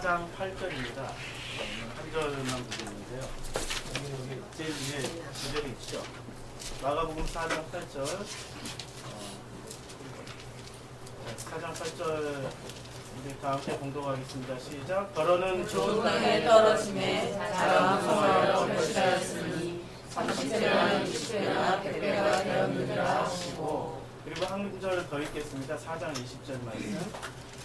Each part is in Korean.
4장 8절입니다. 한 절만 보겠는데요. 여기 제일 위에 구절이 있죠. 마가복음 4장 8절. 4장 8절 우리 다 함께 공독하겠습니다. 시작. 더러는 좋은 땅에 떨어짐에 자라온 성화로 결실하였으니 30배나 60배나 100배가 되었느니라 하시고. 그리고 한 절 더 읽겠습니다. 4장 20절 말씀.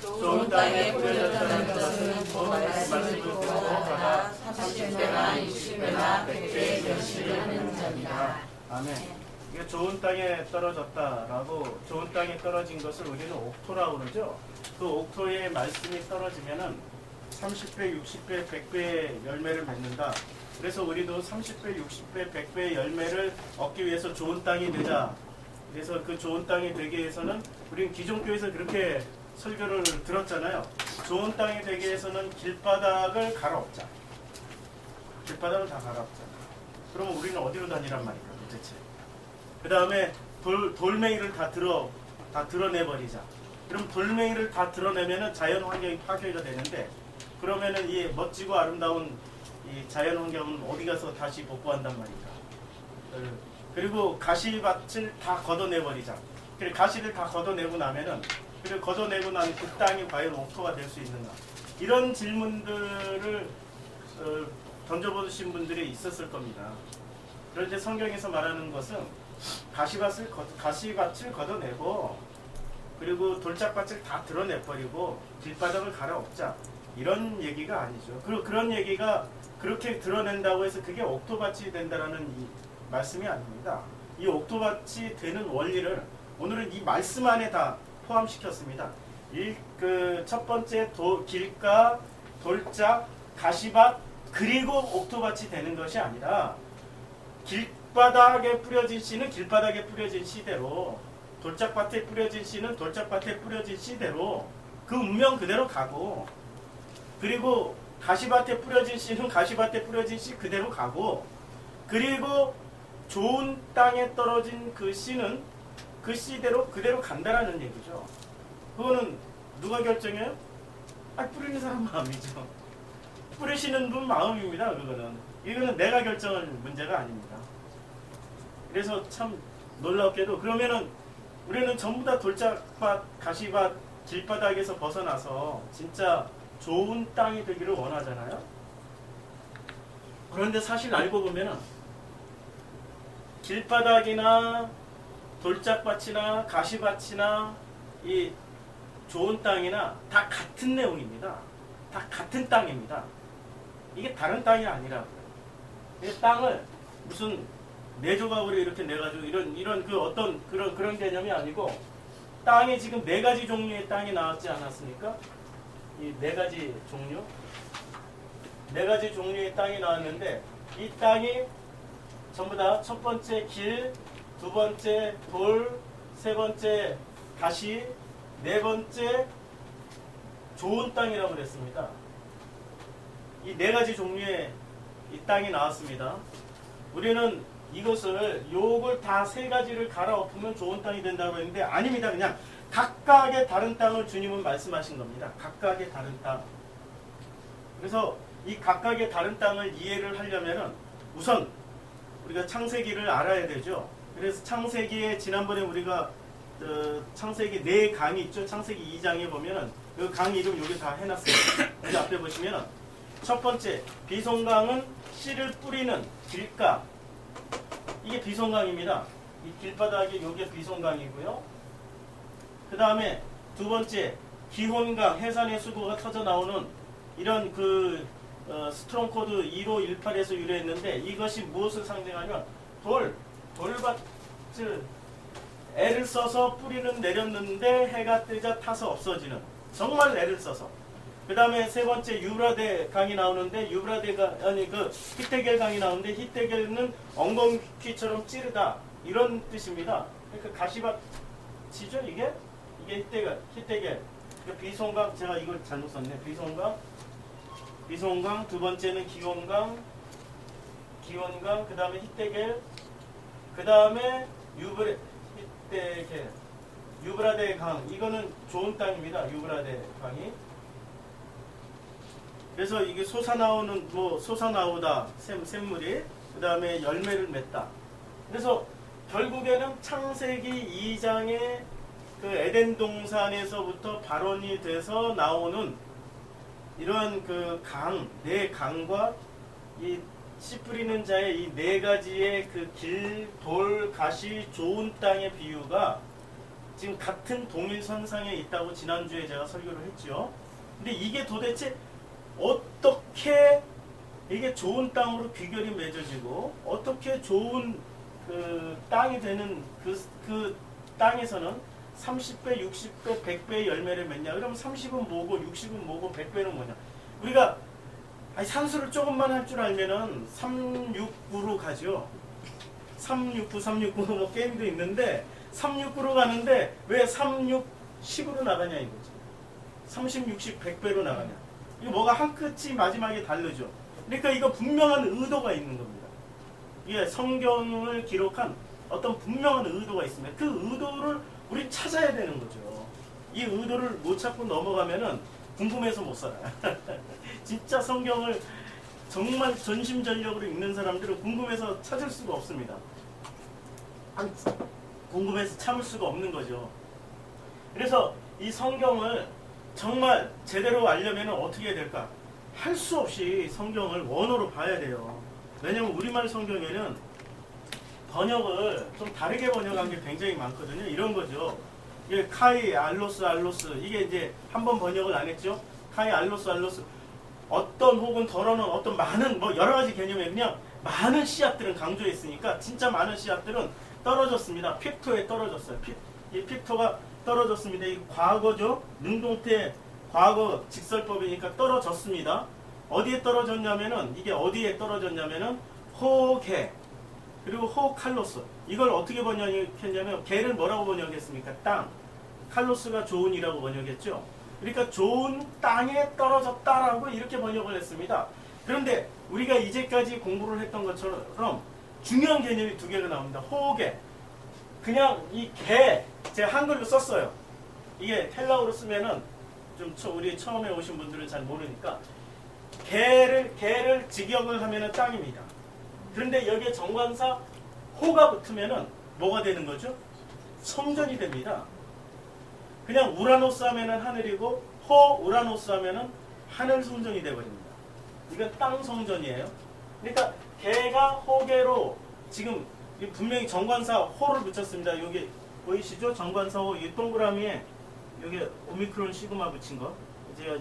좋은 땅에 뿌려졌다는 것은 본 말씀을 듣고 받아 30배나 60배나 100배의 결실을 하는 자입니다. 아멘. 이게 좋은 땅에 떨어졌다라고, 좋은 땅에 떨어진 것을 우리는 옥토라고 그러죠. 그 옥토에 말씀이 떨어지면은 30배, 60배, 100배의 열매를 맺는다. 그래서 우리도 30배, 60배, 100배의 열매를 얻기 위해서 좋은 땅이 되자. 그래서 그 좋은 땅이 되기 위해서는 우리는 기존교회에서 그렇게 설교를 들었잖아요. 좋은 땅이 되기 위해서는 길바닥을 갈아엎자. 길바닥을 다 갈아엎자. 그러면 우리는 어디로 다니란 말이야 도대체. 그 다음에 돌멩이를 다 드러내버리자. 그럼 돌멩이를 다 드러내면은 자연 환경이 파괴가 되는데, 그러면은 이 멋지고 아름다운 이 자연 환경은 어디 가서 다시 복구한단 말인가. 그리고 가시밭을 다 걷어내버리자. 그래 가시를 다 걷어내고 나면은, 그래 걷어내고 난 그 땅이 과연 옥토가 될 수 있는가. 이런 질문들을 던져보신 분들이 있었을 겁니다. 그런데 성경에서 말하는 것은 가시밭을 걷어내고, 그리고 돌짝밭을 다 드러내버리고 길바닥을 갈아엎자, 이런 얘기가 아니죠. 그런 얘기가 그렇게 드러낸다고 해서 그게 옥토밭이 된다라는 이 말씀이 아닙니다. 이 옥토밭이 되는 원리를 오늘은 이 말씀 안에 다 포함시켰습니다. 첫 번째 길가, 돌짝, 가시밭, 그리고 옥토밭이 되는 것이 아니라, 길바닥에 뿌려진 씨는 길바닥에 뿌려진 씨대로, 돌짝밭에 뿌려진 씨는 돌짝밭에 뿌려진 씨대로 그 운명 그대로 가고, 그리고 가시밭에 뿌려진 씨는 가시밭에 뿌려진 씨 그대로 가고, 그리고 좋은 땅에 떨어진 그 씨는 그 씨대로 그대로 간다라는 얘기죠. 그거는 누가 결정해요? 뿌리는 사람 마음이죠. 뿌리시는 분 마음입니다. 이거는 내가 결정할 문제가 아닙니다. 그래서 참 놀랍게도, 그러면은 우리는 전부 다 돌짝밭, 가시밭, 길바닥에서 벗어나서 진짜 좋은 땅이 되기를 원하잖아요. 그런데 사실 알고 보면은 길바닥이나 돌짝밭이나 가시밭이나 이 좋은 땅이나 다 같은 내용입니다. 다 같은 땅입니다. 이게 다른 땅이 아니라고요. 이 땅을 무슨 네 조각으로 이렇게 내가지고 이런 그 어떤 그런 개념이 아니고, 땅에 지금 4가지 종류의 땅이 나왔지 않았습니까? 이 4가지 종류, 4가지 종류의 땅이 나왔는데, 이 땅이 전부 다 첫 번째 길, 두 번째 돌, 세 번째 가시, 네 번째 좋은 땅이라고 그랬습니다. 이 4가지 종류의 이 땅이 나왔습니다. 우리는 요걸 다 3가지를 갈아엎으면 좋은 땅이 된다고 했는데, 아닙니다. 그냥 각각의 다른 땅을 주님은 말씀하신 겁니다. 각각의 다른 땅. 그래서 이 각각의 다른 땅을 이해를 하려면은 우선 우리가 창세기를 알아야 되죠. 그래서 창세기에 지난번에 우리가 창세기 4강이 있죠. 창세기 2장에 보면은 그 강 이름 여기 다 해놨어요. 여기 앞에 보시면은 첫 번째 비송강은 씨를 뿌리는 길가, 이게 비송강입니다. 이 길바닥이 여기에 비송강이고요. 그 다음에 두 번째 기혼강, 해산의 수고가 터져 나오는 이런 스트롱 코드 1518에서 유래했는데, 이것이 무엇을 상징하냐면 돌밭을 애를 써서 뿌리는 내렸는데 해가 뜨자 타서 없어지는, 정말 애를 써서. 그 다음에 세 번째 유브라데 강이 나오는데, 히데겔 강이 나오는데, 히데겔은 엉겅퀴처럼 찌르다, 이런 뜻입니다. 그러니까 가시밭이죠. 이게 히데겔. 비송강, 제가 이걸 잘못 썼네. 비송강, 두 번째는 기원강, 그 다음에 히데겔, 그 다음에 유브라데 강, 이거는 좋은 땅입니다. 유브라데 강이. 그래서 이게 솟아나오는 뭐 솟아나오다 샘물이 그 다음에 열매를 맺다. 그래서 결국에는 창세기 2장의 그 에덴 동산에서부터 발원이 돼서 나오는 이러한 그 네 강과 이 씨 뿌리는 자의 이 네 가지의 그 길, 돌, 가시, 좋은 땅의 비유가 지금 같은 동일선상에 있다고 지난주에 제가 설교를 했죠. 근데 이게 도대체 어떻게 이게 좋은 땅으로 귀결이 맺어지고 어떻게 좋은 그 땅이 되는 그 땅에서는 30배, 60배, 100배의 열매를 맺냐? 그러면 30은 뭐고 60은 뭐고 100배는 뭐냐? 우리가 산수를 조금만 할 줄 알면은 369로 가죠. 369, 369 뭐 게임도 있는데 369로 가는데 왜 36, 10으로 나가냐 이거지. 30, 60, 100배로 나가냐. 이거 뭐가 한 끗이 마지막에 다르죠. 그러니까 이거 분명한 의도가 있는 겁니다. 이게 성경을 기록한 어떤 분명한 의도가 있습니다. 그 의도를 우리 찾아야 되는 거죠. 이 의도를 못 찾고 넘어가면은 궁금해서 못 살아요. 진짜 성경을 정말 전심전력으로 읽는 사람들은 궁금해서 찾을 수가 없습니다. 궁금해서 참을 수가 없는 거죠. 그래서 이 성경을 정말 제대로 알려면 어떻게 해야 될까? 할 수 없이 성경을 원어로 봐야 돼요. 왜냐면 우리말 성경에는 번역을 좀 다르게 번역한 게 굉장히 많거든요. 이런 거죠. 이게 카이, 알로스, 알로스. 이게 이제 한 번 번역을 안 했죠. 카이, 알로스, 알로스. 어떤 혹은 더러는 어떤 많은 뭐 여러 가지 개념에 그냥 많은 씨앗들은 강조했으니까 진짜 많은 씨앗들은 떨어졌습니다. 핍토에 떨어졌어요. 이 핍토가 떨어졌습니다. 이 과거죠. 능동태 과거 직설법이니까 떨어졌습니다. 어디에 떨어졌냐면은 이게 어디에 떨어졌냐면은 호개 그리고 호칼로스. 이걸 어떻게 번역했냐면 개를 뭐라고 번역했습니까? 땅. 칼로스가 좋은이라고 번역했죠. 그러니까 좋은 땅에 떨어졌다라고 이렇게 번역을 했습니다. 그런데 우리가 이제까지 공부를 했던 것처럼 중요한 개념이 두 개가 나옵니다. 호개. 그냥 이 개, 제가 한글로 썼어요. 이게 헬라어로 쓰면은 좀 우리 처음에 오신 분들은 잘 모르니까 개를 직역을 하면은 땅입니다. 그런데 여기에 정관사 호가 붙으면은 뭐가 되는 거죠? 성전이 됩니다. 그냥 우라노스 하면은 하늘이고 호 우라노스 하면은 하늘 성전이 되어버립니다. 이건 땅 성전이에요. 그러니까 개가 호개로 지금 분명히 정관사 호를 붙였습니다. 여기 보이시죠? 정관사 호 이 동그라미에 여기 오미크론 시그마 붙인 거. 제가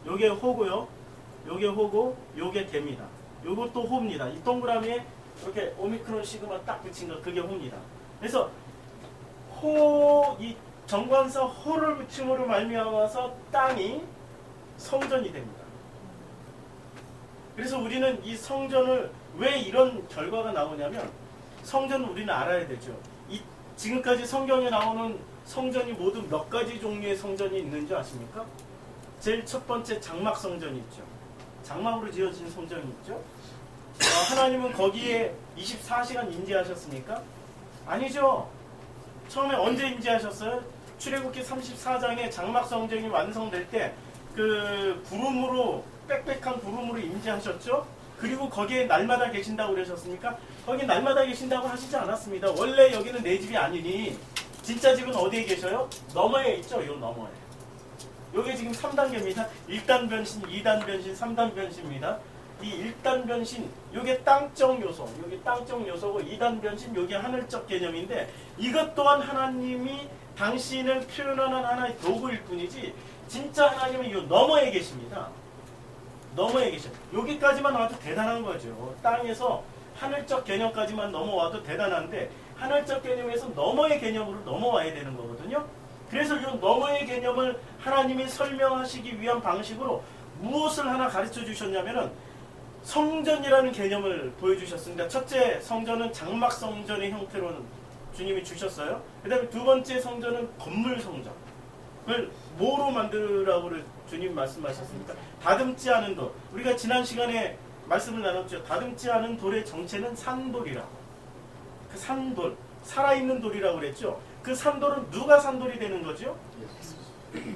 요게 호고요. 요게 호고 요게 개입니다. 요것도 호입니다. 이 동그라미에 이렇게 오미크론 시그마 딱 붙인 거 그게 호입니다. 그래서 이 정관사 호를 붙임으로 말미암아서 땅이 성전이 됩니다. 그래서 우리는 이 성전을 왜 이런 결과가 나오냐면 성전을 우리는 알아야 되죠. 지금까지 성경에 나오는 성전이 모두 몇 가지 종류의 성전이 있는지 아십니까? 제일 첫 번째 장막 성전이 있죠. 장막으로 지어진 성전이 있죠. 하나님은 거기에 24시간 임재하셨습니까? 아니죠. 처음에 언제 임재하셨어요? 출애굽기 34장에 장막 성전이 완성될 때 그 구름으로 빽빽한 구름으로 임재하셨죠. 그리고 거기에 날마다 계신다고 그러셨습니까? 거기 날마다 계신다고 하시지 않았습니다. 원래 여기는 내 집이 아니니 진짜 집은 어디에 계셔요? 너머에 있죠. 요 너머에. 요게 지금 3단계입니다. 1단 변신, 2단 변신, 3단 변신입니다. 이 1단 변신, 요게 땅적 요소, 요게 땅적 요소고 2단 변신, 요게 하늘적 개념인데 이것 또한 하나님이 당신을 표현하는 하나의 도구일 뿐이지 진짜 하나님은 요 너머에 계십니다. 너머에 계셔. 여기까지만 와도 대단한 거죠. 땅에서 하늘적 개념까지만 넘어와도 대단한데 하늘적 개념에서 너머의 개념으로 넘어와야 되는 거거든요. 그래서 이 너머의 개념을 하나님이 설명하시기 위한 방식으로 무엇을 하나 가르쳐 주셨냐면은 성전이라는 개념을 보여주셨습니다. 첫째 성전은 장막 성전의 형태로 주님이 주셨어요. 그 다음에 두 번째 성전은 건물 성전. 그걸 뭐로 만들라고 주님 말씀하셨습니까? 다듬지 않은 돌. 우리가 지난 시간에 말씀을 나눴죠. 다듬지 않은 돌의 정체는 산돌이라고. 그 산돌, 살아있는 돌이라고 그랬죠. 그 산돌은 누가 산돌이 되는 거죠?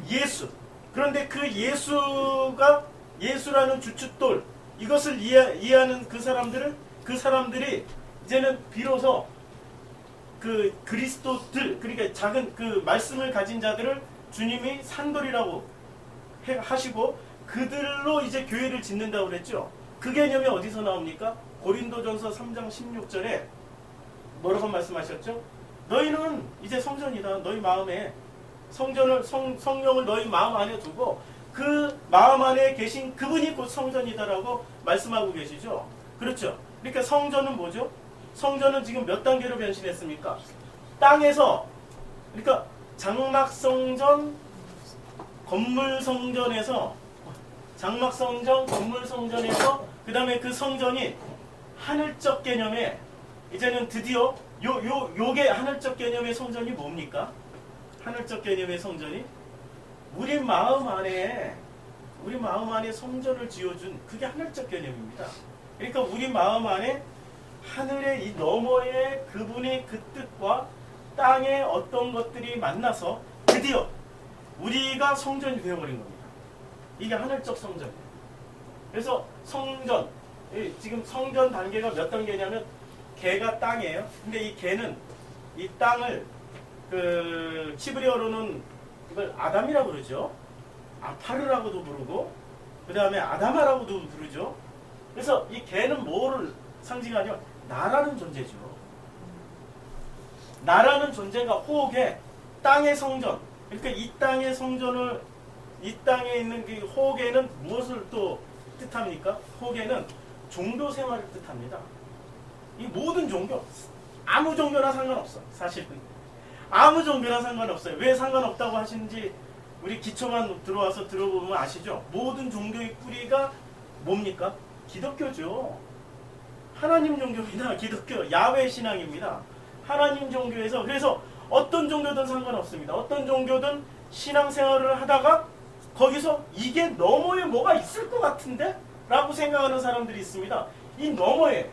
예수. 그런데 그 예수가 예수라는 주춧돌, 이것을 이해하는 그 사람들이 이제는 비로소 그 그리스도들, 그러니까 작은 그 말씀을 가진 자들을 주님이 산돌이라고 하시고 그들로 이제 교회를 짓는다고 그랬죠. 그 개념이 어디서 나옵니까? 고린도전서 3장 16절에 뭐라고 말씀하셨죠? 너희는 이제 성전이다. 너희 마음에 성령을 너희 마음 안에 두고 그 마음 안에 계신 그분이 곧 성전이다라고 말씀하고 계시죠. 그렇죠. 그러니까 성전은 뭐죠? 성전은 지금 몇 단계로 변신했습니까? 땅에서, 그러니까 장막성전, 건물성전에서, 장막성전, 건물성전에서 그 다음에 그 성전이 하늘적 개념의, 이제는 드디어 요게 하늘적 개념의 성전이 뭡니까? 하늘적 개념의 성전이 우리 마음 안에 성전을 지어준 그게 하늘적 개념입니다. 그러니까 우리 마음 안에 하늘의 이 너머에 그분의 그 뜻과 땅의 어떤 것들이 만나서 드디어 우리가 성전이 되어버린 겁니다. 이게 하늘적 성전이에요. 그래서 성전, 지금 성전 단계가 몇 단계냐면 개가 땅이에요. 근데 이 개는 이 땅을 그 히브리어로는 이걸 아담이라고 그러죠. 아파르라고도 부르고 그 다음에 아다마라고도 부르죠. 그래서 이 개는 뭐를 상징하냐면 나라는 존재죠. 나라는 존재가 호옥의 땅의 성전. 그러니까 이 땅의 성전을, 이 땅에 있는 그 호옥에는 무엇을 또 뜻합니까? 호옥에는 종교 생활을 뜻합니다. 이 모든 종교, 아무 종교나 상관없어. 사실은 아무 종교나 상관없어요. 왜 상관없다고 하시는지 우리 기초만 들어와서 들어보면 아시죠? 모든 종교의 뿌리가 뭡니까? 기독교죠. 하나님 종교입니다. 기독교, 야훼 신앙입니다. 하나님 종교에서, 그래서 어떤 종교든 상관없습니다. 어떤 종교든 신앙생활을 하다가 거기서 이게 너머에 뭐가 있을 것 같은데? 라고 생각하는 사람들이 있습니다. 이 너머에,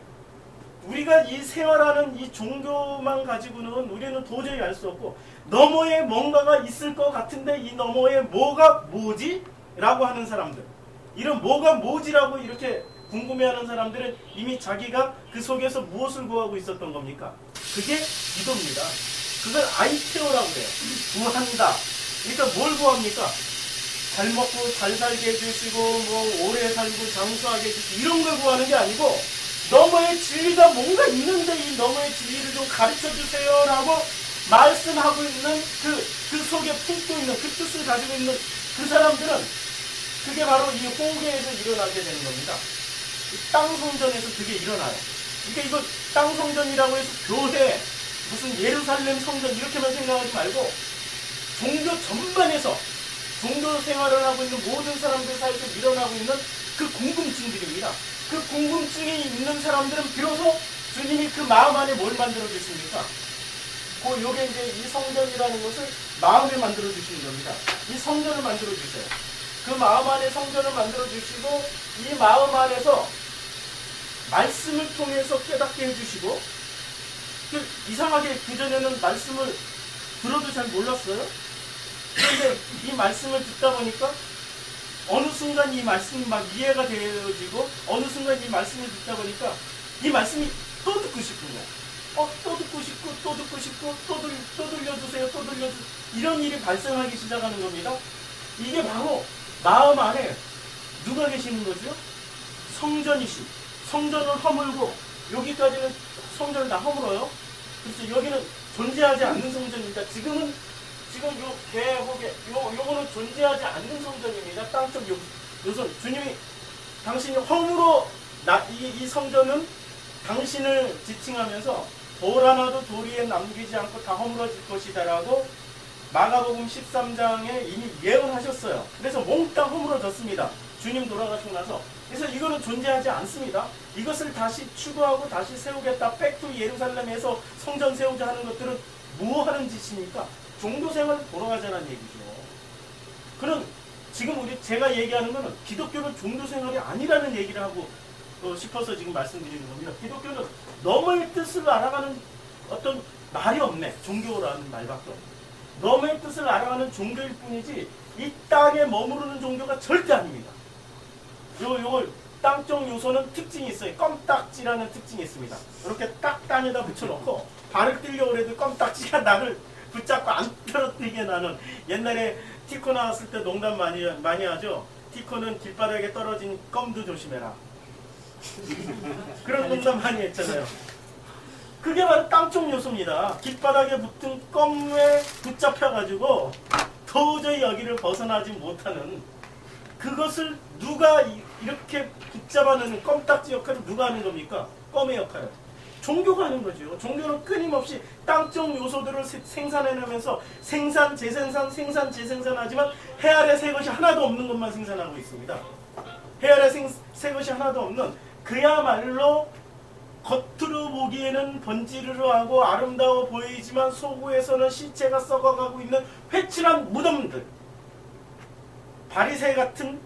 우리가 이 생활하는 이 종교만 가지고는 우리는 도저히 알 수 없고, 너머에 뭔가가 있을 것 같은데 이 너머에 뭐가 뭐지? 라고 하는 사람들, 이런 뭐가 뭐지라고 이렇게 궁금해하는 사람들은 이미 자기가 그 속에서 무엇을 구하고 있었던 겁니까? 그게 기도입니다. 그걸 아이테오라고 해요. 구한다. 그러니까 뭘 구합니까? 잘 먹고 잘 살게 해주시고 뭐 오래 살고 장수하게 해주시고 이런 걸 구하는 게 아니고, 너머의 진리가 뭔가 있는데 이 너머의 진리를 좀 가르쳐주세요 라고 말씀하고 있는 그 속에 품고 있는 그 뜻을 가지고 있는 그 사람들은 그게 바로 이 호계에서 일어나게 되는 겁니다. 이 땅성전에서 그게 일어나요. 그러니까 이거 땅성전이라고 해서 교회, 무슨 예루살렘 성전 이렇게만 생각하지 말고 종교 전반에서 종교 생활을 하고 있는 모든 사람들 사이에서 일어나고 있는 그 궁금증들입니다. 그 궁금증이 있는 사람들은 비로소 주님이 그 마음 안에 뭘 만들어 주십니까? 요게 이제 이 성전이라는 것을 마음에 만들어 주시는 겁니다. 이 성전을 만들어 주세요. 그 마음 안에 성전을 만들어 주시고 이 마음 안에서 말씀을 통해서 깨닫게 해주시고, 이상하게 그전에는 말씀을 들어도 잘 몰랐어요. 그런데 이 말씀을 듣다 보니까 어느 순간 이 말씀이 막 이해가 되어지고, 어느 순간 이 말씀을 듣다 보니까 이 말씀이 또 듣고 싶은 거야. 또 듣고 싶고 또 듣고 싶고 또 들려주세요. 또 들려주세요. 이런 일이 발생하기 시작하는 겁니다. 이게 바로 마음 안에 누가 계시는 거죠? 성전이신, 성전을 허물고, 여기까지는 성전을 다 허물어요. 그래서 여기는 존재하지 않는 성전입니다. 지금 요 개호계, 요거는 존재하지 않는 성전입니다. 땅쪽 요선 주님이 당신이 허물어 이 성전은 당신을 지칭하면서 돌 하나도 도리에 남기지 않고 다 허물어질 것이다라고 마가복음 13장에 이미 예언하셨어요. 그래서 몽땅 허물어졌습니다. 주님 돌아가시고 나서. 그래서 이거는 존재하지 않습니다. 이것을 다시 추구하고 다시 세우겠다. 백투 예루살렘에서 성전 세우자 하는 것들은 뭐 하는 짓입니까? 종교생활 돌아가자는 얘기죠. 그런 지금 제가 얘기하는 거는 기독교는 종교생활이 아니라는 얘기를 하고 싶어서 지금 말씀드리는 겁니다. 기독교는 너머의 뜻을 알아가는 어떤 말이 없네. 종교라는 말밖에 없네. 너머의 뜻을 알아가는 종교일 뿐이지 이 땅에 머무르는 종교가 절대 아닙니다. 요 땅쪽 요소는 특징이 있어요. 껌딱지라는 특징이 있습니다. 이렇게 딱 땅에다 붙여놓고 발을 뛰려고 해도 껌딱지가 나를 붙잡고 안 떨어뜨리게 나는. 옛날에 티코 나왔을 때 농담 많이 하죠. 티코는 길바닥에 떨어진 껌도 조심해라. 그런 농담 많이 했잖아요. 그게 바로 땅쪽 요소입니다. 길바닥에 붙은 껌에 붙잡혀가지고 도저히 여기를 벗어나지 못하는, 그것을 누가 이렇게 붙잡아내는 껌딱지 역할을 누가 하는 겁니까? 껌의 역할을 종교가 하는 거죠. 종교는 끊임없이 땅쪽 요소들을 생산해내면서 생산, 재생산, 생산, 재생산하지만 해 아래 새 것이 하나도 없는 것만 생산하고 있습니다. 해 아래 새 것이 하나도 없는, 그야말로 겉으로 보기에는 번지르르하고 아름다워 보이지만 속에서는 시체가 썩어가고 있는 회칠한 무덤들, 바리새 같은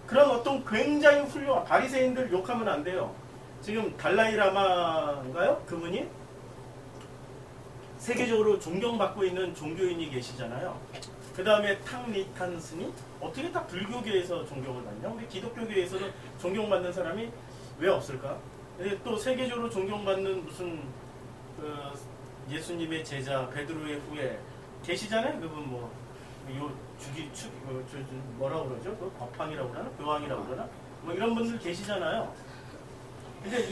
그런 어떤 굉장히 훌륭한, 바리새인들 욕하면 안 돼요. 지금 달라이라마인가요? 그분이 세계적으로 존경받고 있는 종교인이 계시잖아요. 그 다음에 탕리탄 스님, 어떻게 다 불교계에서 존경을 받냐? 우리 기독교계에서는 존경받는 사람이 왜 없을까? 또 세계적으로 존경받는 무슨 예수님의 제자 베드로의 후예 계시잖아요. 그분 뭐라고 그러죠? 그 법황이라고 그러나? 교황이라고 그러나? 뭐 이런 분들 계시잖아요. 근데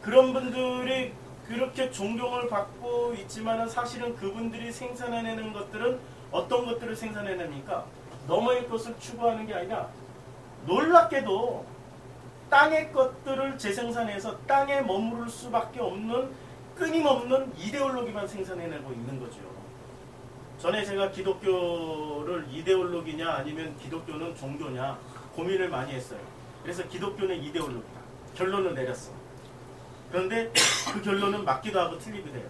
그런 분들이 그렇게 존경을 받고 있지만은 사실은 그분들이 생산해내는 것들은 어떤 것들을 생산해냅니까? 너머의 것을 추구하는 게 아니라 놀랍게도 땅의 것들을 재생산해서 땅에 머무를 수밖에 없는 끊임없는 이데올로기만 생산해내고 있는 거죠. 전에 제가 기독교를 이데올로기냐 아니면 기독교는 종교냐 고민을 많이 했어요. 그래서 기독교는 이데올로기다. 결론을 내렸어. 그런데 그 결론은 맞기도 하고 틀리기도 해요.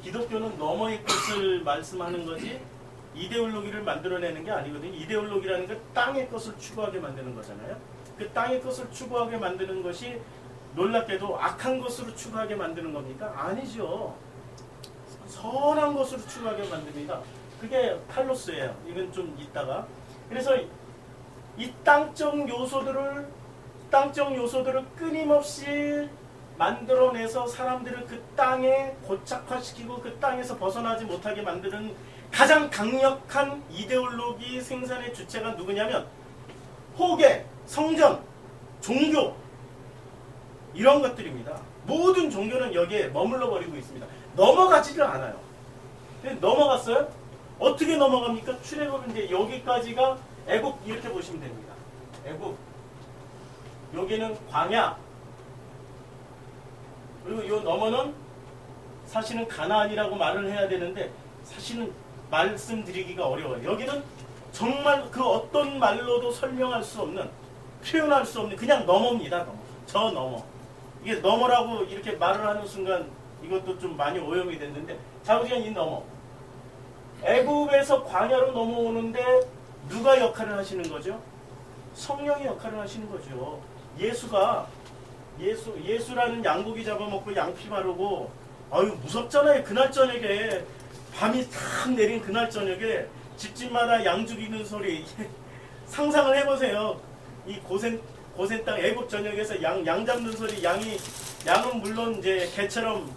기독교는 너머의 것을 말씀하는 거지 이데올로기를 만들어내는 게 아니거든요. 이데올로기라는 게 땅의 것을 추구하게 만드는 거잖아요. 그 땅의 것을 추구하게 만드는 것이 놀랍게도 악한 것으로 추구하게 만드는 겁니까? 아니죠. 선한 것으로 추구하게 만듭니다. 그게 칼로스예요. 이건 좀 이따가. 그래서 이 땅적 요소들을 끊임없이 만들어내서 사람들을 그 땅에 고착화시키고 그 땅에서 벗어나지 못하게 만드는 가장 강력한 이데올로기 생산의 주체가 누구냐면 호계, 성전, 종교 이런 것들입니다. 모든 종교는 여기에 머물러 버리고 있습니다. 넘어가지를 않아요. 넘어갔어요? 어떻게 넘어갑니까? 출애굽은 이제 여기까지가 애굽 이렇게 보시면 됩니다. 애굽. 여기는 광야. 그리고 요 너머는 사실은 가나안이라고 말을 해야 되는데 사실은 말씀드리기가 어려워요. 여기는 정말 그 어떤 말로도 설명할 수 없는, 표현할 수 없는 그냥 너머입니다. 너머. 저 너머. 이게 너머라고 이렇게 말을 하는 순간 이것도 좀 많이 오염이 됐는데 자우지간 이 너머. 애굽에서 광야로 넘어오는데 누가 역할을 하시는 거죠? 성령이 역할을 하시는 거죠. 예수라는 양고기 잡아먹고 양피 바르고 아유 무섭잖아요. 그날 저녁에 밤이 탁 내린 그날 저녁에 집집마다 양 죽이는 소리 상상을 해보세요. 이 고센 땅 애굽 전역에서 양 잡는 소리. 양은 물론 이제 개처럼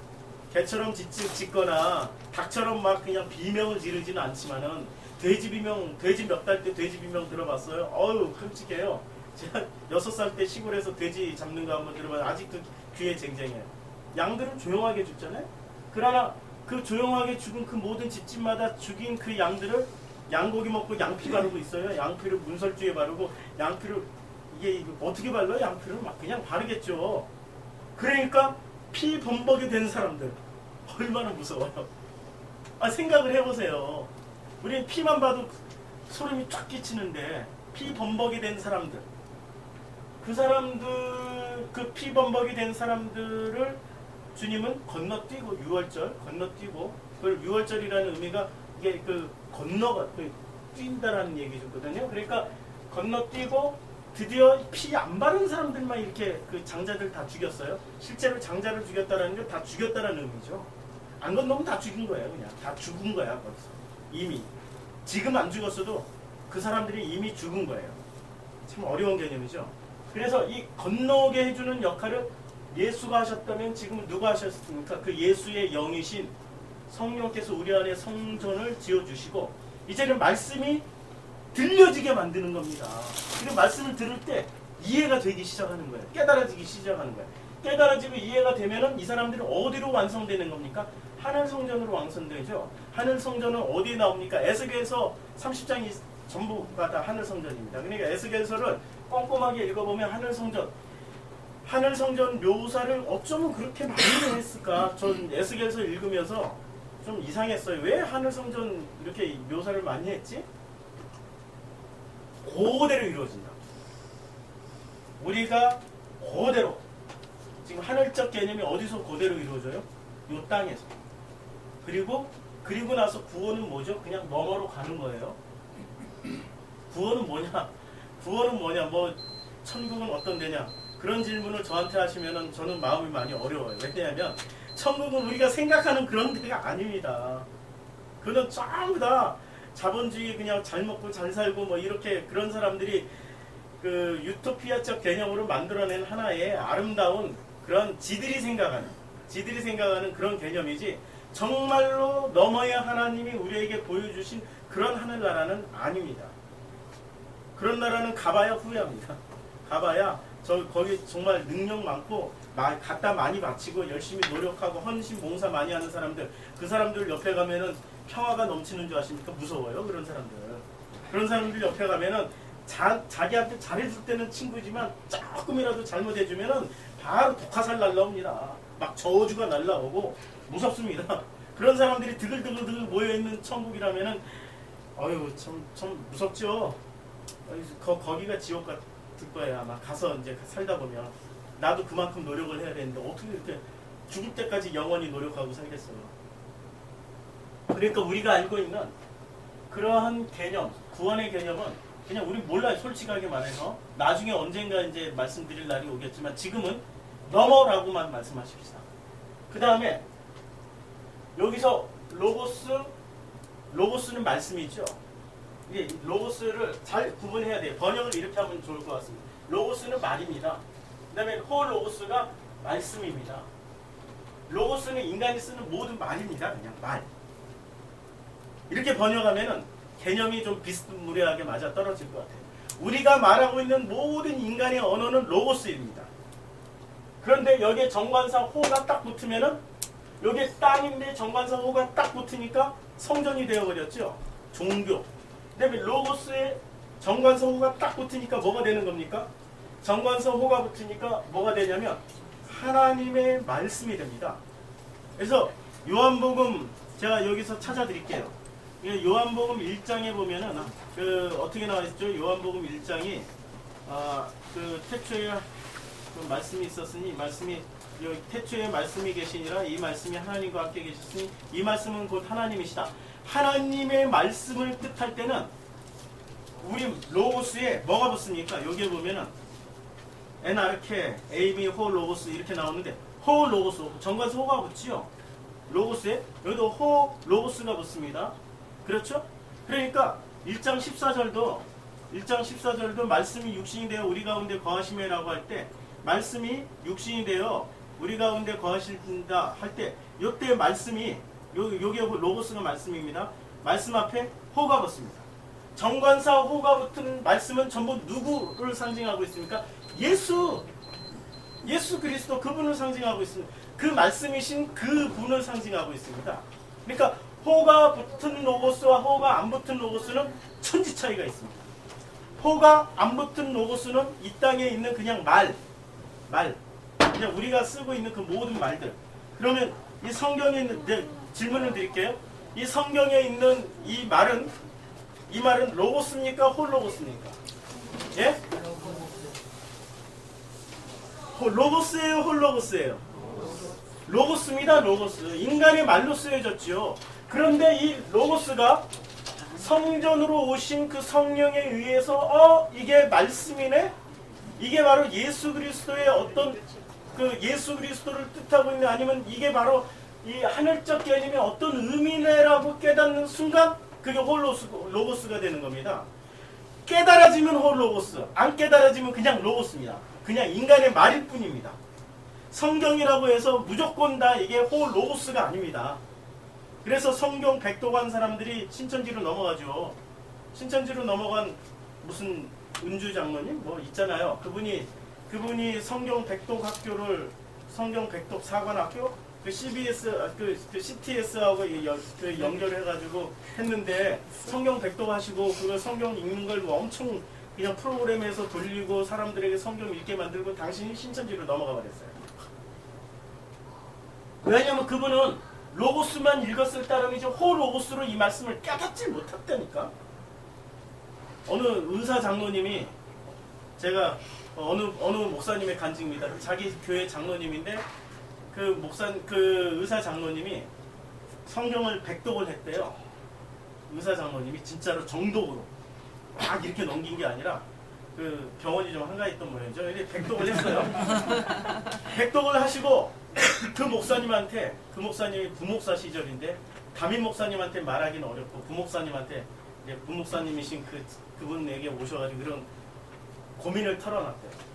짖거나 닭처럼 막 그냥 비명을 지르지는 않지만은 돼지 몇 달 때 돼지 비명 들어봤어요? 어우 끔찍해요. 제가 6살 때 시골에서 돼지 잡는 거 한번 들어봤는데 아직도 귀에 쟁쟁해요. 양들은 조용하게 죽잖아요. 그러나 그 조용하게 죽은 그 모든 집집마다 죽인 그 양들을 양고기 먹고 양피 바르고 있어요. 양피를 문설주에 바르고 양피를 이게 어떻게 발라요? 양피를 막 그냥 바르겠죠. 그러니까 피 범벅이 된 사람들 얼마나 무서워요. 생각을 해보세요. 우리는 피만 봐도 소름이 쫙 끼치는데 피 범벅이 된 사람들, 그 피 범벅이 된 사람들을 주님은 건너뛰고 건너뛰고 그걸 유월절이라는 의미가 이게 뛴다라는 얘기거든요. 그러니까 건너뛰고 드디어 피 안 바른 사람들만 이렇게 그 장자들 다 죽였어요. 실제로 장자를 죽였다라는 게 다 죽였다라는 의미죠. 안 건너면 다 죽인 거예요. 그냥 다 죽은 거야. 거기서 이미 지금 안 죽었어도 그 사람들이 이미 죽은 거예요. 참 어려운 개념이죠. 그래서 이 건너오게 해주는 역할을 예수가 하셨다면 지금 누가 하셨습니까? 그 예수의 영이신 성령께서 우리 안에 성전을 지어주시고 이제는 말씀이 들려지게 만드는 겁니다. 그리고 말씀을 들을 때 이해가 되기 시작하는 거예요. 깨달아지기 시작하는 거예요. 깨달아지고 이해가 되면은 이 사람들은 어디로 완성되는 겁니까? 하늘 성전으로 완성되죠. 하늘 성전은 어디에 나옵니까? 에스겔서 30장이 전부가 다 하늘 성전입니다. 그러니까 에스겔서를 꼼꼼하게 읽어보면 하늘 성전 묘사를 어쩌면 그렇게 많이 했을까? 전 에스겔서 읽으면서 좀 이상했어요. 왜 하늘 성전 이렇게 묘사를 많이 했지? 그대로 이루어진다. 우리가 그대로 지금 하늘적 개념이 어디서 그대로 이루어져요? 이 땅에서. 그리고 나서 구원은 뭐죠? 그냥 너머로 가는 거예요. 구원은 뭐냐? 구원은 뭐냐? 뭐 천국은 어떤 데냐? 그런 질문을 저한테 하시면은 저는 마음이 많이 어려워요. 왜냐하면 천국은 우리가 생각하는 그런 데가 아닙니다. 그는 전부 다 자본주의 그냥 잘 먹고 잘 살고 뭐 이렇게 그런 사람들이 그 유토피아적 개념으로 만들어낸 하나의 아름다운 그런 지들이 생각하는 그런 개념이지 정말로 넘어야 하나님이 우리에게 보여주신 그런 하늘나라는 아닙니다. 그런 나라는 가봐야 후회합니다. 가봐야 거기 정말 능력 많고 갖다 많이 바치고 열심히 노력하고 헌신 봉사 많이 하는 사람들, 그 사람들 옆에 가면은 평화가 넘치는 줄 아십니까? 무서워요. 그런 사람들 옆에 가면은 자기한테 잘해줄 때는 친구지만 조금이라도 잘못해주면은 바로 독화살 날라옵니다. 막 저주가 날라오고 무섭습니다. 그런 사람들이 드글드글 모여있는 천국이라면은 어휴 참 무섭죠. 거기가 지옥 같을 거예요. 아마 가서 이제 살다 보면 나도 그만큼 노력을 해야 되는데 어떻게 이렇게 죽을 때까지 영원히 노력하고 살겠어요. 그러니까 우리가 알고 있는 그러한 개념, 구원의 개념은 그냥 우리 몰라요. 솔직하게 말해서 나중에 언젠가 이제 말씀드릴 날이 오겠지만 지금은 넘어라고만 말씀하십시다. 그 다음에 여기서 로고스는 말씀이죠. 이게 로고스를 잘 구분해야 돼요. 번역을 이렇게 하면 좋을 것 같습니다. 로고스는 말입니다. 그 다음에 호로고스가 말씀입니다. 로고스는 인간이 쓰는 모든 말입니다. 그냥 말. 이렇게 번역하면은 개념이 좀 비스무리하게 맞아 떨어질 것 같아요. 우리가 말하고 있는 모든 인간의 언어는 로고스입니다. 그런데 여기에 정관사 호가 딱 붙으면은 여기에 땅인데 정관사 호가 딱 붙으니까 성전이 되어버렸죠. 종교. 그 다음에 로고스에 정관사 호가 딱 붙으니까 뭐가 되는 겁니까? 정관사 호가 붙으니까 뭐가 되냐면 하나님의 말씀이 됩니다. 그래서 요한복음 제가 여기서 찾아드릴게요. 요한복음 1장에 보면은 어떻게 나와 있죠? 요한복음 1장이 그 태초에 그 말씀이 있었으니 말씀이 여기 태초에 말씀이 계시니라 이 말씀이 하나님과 함께 계셨으니 이 말씀은 곧 하나님이시다. 하나님의 말씀을 뜻할 때는 우리 로고스에 뭐가 붙습니까? 여기에 보면은 에나르케, 에이미, 호, 로고스 이렇게 나오는데 호, 로고스, 정관사 호가 붙지요. 로고스에 여기도 호, 로고스가 붙습니다. 그렇죠? 그러니까 1장 14절도 말씀이 육신이 되어 우리 가운데 거하시며라고 할 때 말씀이 육신이 되어 우리 가운데 거하신다 할 때 이때 말씀이 요게 로고스가 말씀입니다. 말씀 앞에 호가 붙습니다. 정관사 호가 붙은 말씀은 전부 누구를 상징하고 있습니까? 예수 그리스도 그분을 상징하고 있습니다. 그 말씀이신 그 분을 상징하고 있습니다. 그러니까 호가 붙은 로고스와 호가 안 붙은 로고스는 천지 차이가 있습니다. 호가 안 붙은 로고스는 이 땅에 있는 그냥 말 그냥 우리가 쓰고 있는 그 모든 말들. 그러면 이 성경에 있는 질문을 드릴게요. 이 성경에 있는 이 말은 로고스입니까? 홀로고스입니까? 예? 로고스예요? 홀로고스예요? 로고스입니다. 로고스. 인간의 말로 쓰여졌죠. 그런데 이 로고스가 성전으로 오신 그 성령에 의해서 이게 말씀이네? 이게 바로 예수 그리스도의 어떤 그 예수 그리스도를 뜻하고 있는 아니면 이게 바로 이 하늘적 개념이 어떤 의미네라고 깨닫는 순간 그게 로고스가 되는 겁니다. 깨달아지면 홀로고스, 안 깨달아지면 그냥 로고스입니다. 그냥 인간의 말일 뿐입니다. 성경이라고 해서 무조건 다 이게 홀로고스가 아닙니다. 그래서 성경 백독한 사람들이 신천지로 넘어가죠. 신천지로 넘어간 무슨 은주 장로님 뭐 있잖아요. 그분이 성경 백독 학교를, 성경 백독 사관학교 그 CBS 그 CTS하고 연결해가지고 했는데, 성경 백독 하시고 그 성경 읽는 걸 엄청 그냥 프로그램에서 돌리고 사람들에게 성경 읽게 만들고 당신이 신천지로 넘어가 버렸어요. 왜냐하면 그분은 로고스만 읽었을 따름이지 홀로고스로 이 말씀을 깨닫지 못했다니까. 어느 의사 장로님이, 제가 어느 목사님의 간증입니다. 자기 교회 장로님인데 그 의사 장로님이 성경을 백독을 했대요. 의사 장로님이 진짜로 정독으로 막 이렇게 넘긴 게 아니라 그 병원이 좀 한가했던 모양이죠. 이렇게 백독을 했어요. 백독을 하시고 그 목사님한테, 그 목사님이 부목사 시절인데 담임 목사님한테 말하기는 어렵고 부목사님한테, 이제 부목사님이신 그분에게 오셔가지고 그런 고민을 털어놨대요.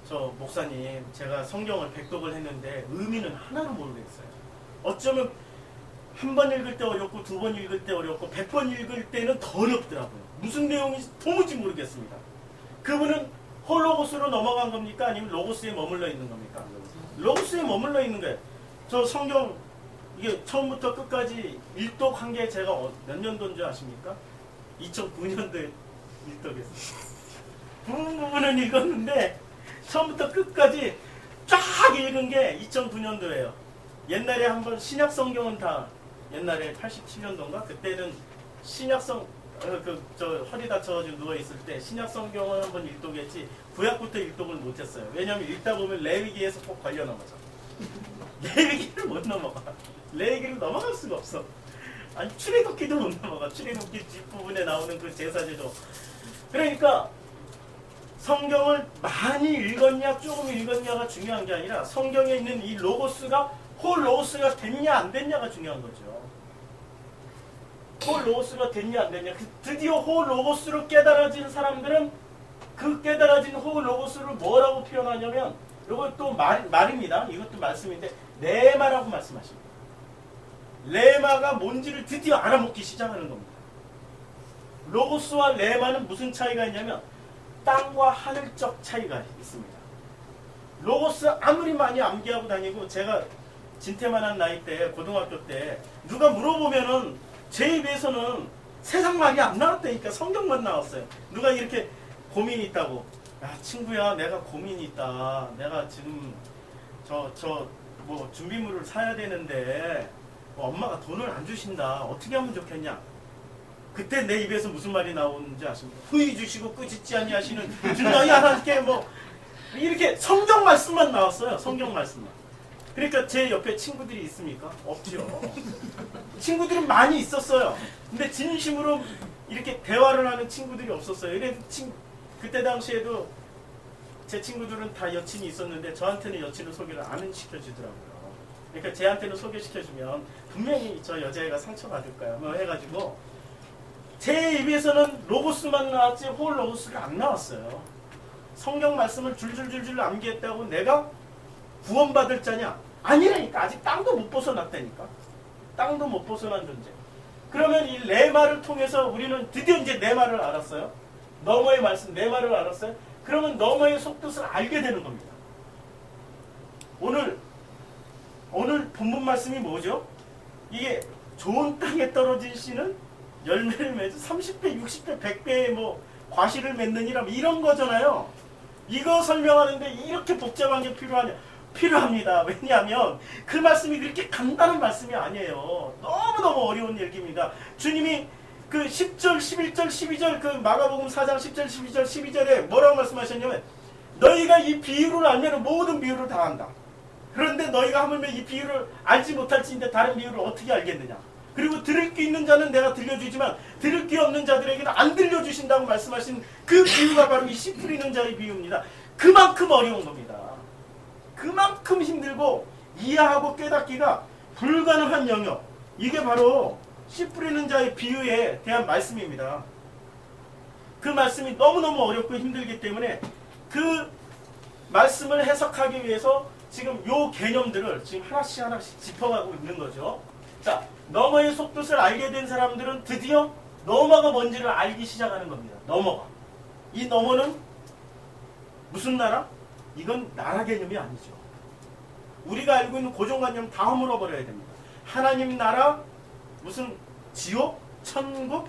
저 목사님, 제가 성경을 백독을 했는데 의미는 하나도 모르겠어요. 어쩌면 한 번 읽을 때 어렵고, 두 번 읽을 때 어렵고, 100번 읽을 때는 더 어렵더라고요. 무슨 내용인지 도무지 모르겠습니다. 그분은 홀로고스로 넘어간 겁니까? 아니면 로고스에 머물러 있는 겁니까? 로고스에 머물러 있는 거예요. 저 성경 이게 처음부터 끝까지 일독한 게 제가 몇 년도인 줄 아십니까? 2009년도에 일독했어요. 부분은 읽었는데 처음부터 끝까지 쫙 읽은 게 2009년도예요. 옛날에 한번 신약 성경은 다, 옛날에 87년도인가? 그때는 신약성, 저 허리 다쳐가지고 누워있을 때 신약 성경을 한번 일독했지 구약부터 일독을 못했어요. 왜냐하면 읽다 보면 레위기에서 꼭 걸려 넘어져. 레위기를 못 넘어가. 레위기를 넘어갈 수가 없어. 아니 출애굽기도 못 넘어가. 출애굽기 뒷부분에 나오는 그 제사제도. 그러니까 성경을 많이 읽었냐 조금 읽었냐가 중요한 게 아니라 성경에 있는 이 로고스가 홀로고스가 됐냐 안 됐냐가 중요한 거죠. 홀로고스가 됐냐 안 됐냐. 드디어 홀로고스로 깨달아진 사람들은 그 깨달아진 홀로고스를 뭐라고 표현하냐면, 이것도 말입니다. 이것도 말씀인데 레마라고 말씀하십니다. 레마가 뭔지를 드디어 알아먹기 시작하는 겁니다. 로고스와 레마는 무슨 차이가 있냐면 땅과 하늘적 차이가 있습니다. 로고스 아무리 많이 암기하고 다니고, 제가 진퇴만한 나이 때 고등학교 때 누가 물어보면은 제 입에서는 세상 말이 안 나왔다니까 성경만 나왔어요. 누가 이렇게 고민이 있다고, 야 친구야 내가 고민이 있다, 내가 지금 뭐 준비물을 사야 되는데 엄마가 돈을 안 주신다, 어떻게 하면 좋겠냐. 그때 내 입에서 무슨 말이 나오는지 아십니까? 후히 주시고 꾸짖지 아니하시는 주 너희 하나님께 뭐 이렇게 성경 말씀만 나왔어요. 성경 말씀만. 그러니까 제 옆에 친구들이 있습니까? 없죠. 친구들은 많이 있었어요. 근데 진심으로 이렇게 대화를 하는 친구들이 없었어요. 그때 당시에도 제 친구들은 다 여친이 있었는데 저한테는 여친을 소개를 안 시켜주더라고요. 그러니까 쟤한테는 소개시켜주면 분명히 저 여자애가 상처받을 거야 뭐 해가지고 제 입에서는 로고스만 나왔지 홀로고스가 안 나왔어요. 성경 말씀을 줄줄줄줄 암기했다고 내가 구원받을 자냐? 아니라니까. 아직 땅도 못 벗어났다니까. 땅도 못 벗어난 존재. 그러면 이 레마를 통해서 우리는 드디어 이제 레마를 알았어요. 너머의 말씀 레마를 알았어요. 그러면 너머의 속뜻을 알게 되는 겁니다. 오늘 본문 말씀이 뭐죠? 이게 좋은 땅에 떨어진 씨는 열매를 맺어 30배, 60배, 100배의 뭐 과실을 맺느니라 이런 거잖아요. 이거 설명하는데 이렇게 복잡한 게 필요하냐? 필요합니다. 왜냐하면 그 말씀이 그렇게 간단한 말씀이 아니에요. 너무너무 어려운 얘기입니다. 주님이 그 10절, 11절, 12절 그 마가복음 4장 10절, 12절, 12절에 뭐라고 말씀하셨냐면 너희가 이 비유를 알면 모든 비유를 다 안다. 그런데 너희가 하물며 이 비유를 알지 못할지인데 다른 비유를 어떻게 알겠느냐. 그리고 들을 게 있는 자는 내가 들려주지만 들을 게 없는 자들에게는 안 들려주신다고 말씀하신 그 비유가 바로 이 씨 뿌리는 자의 비유입니다. 그만큼 어려운 겁니다. 그만큼 힘들고 이해하고 깨닫기가 불가능한 영역. 이게 바로 씨 뿌리는 자의 비유에 대한 말씀입니다. 그 말씀이 너무너무 어렵고 힘들기 때문에 그 말씀을 해석하기 위해서 지금 요 개념들을 지금 하나씩 하나씩 짚어가고 있는 거죠. 자, 너머의 속뜻을 알게 된 사람들은 드디어 너머가 뭔지를 알기 시작하는 겁니다. 너머가. 이 너머는 무슨 나라? 이건 나라 개념이 아니죠. 우리가 알고 있는 고정관념 다 허물어버려야 됩니다. 하나님 나라, 무슨 지옥, 천국,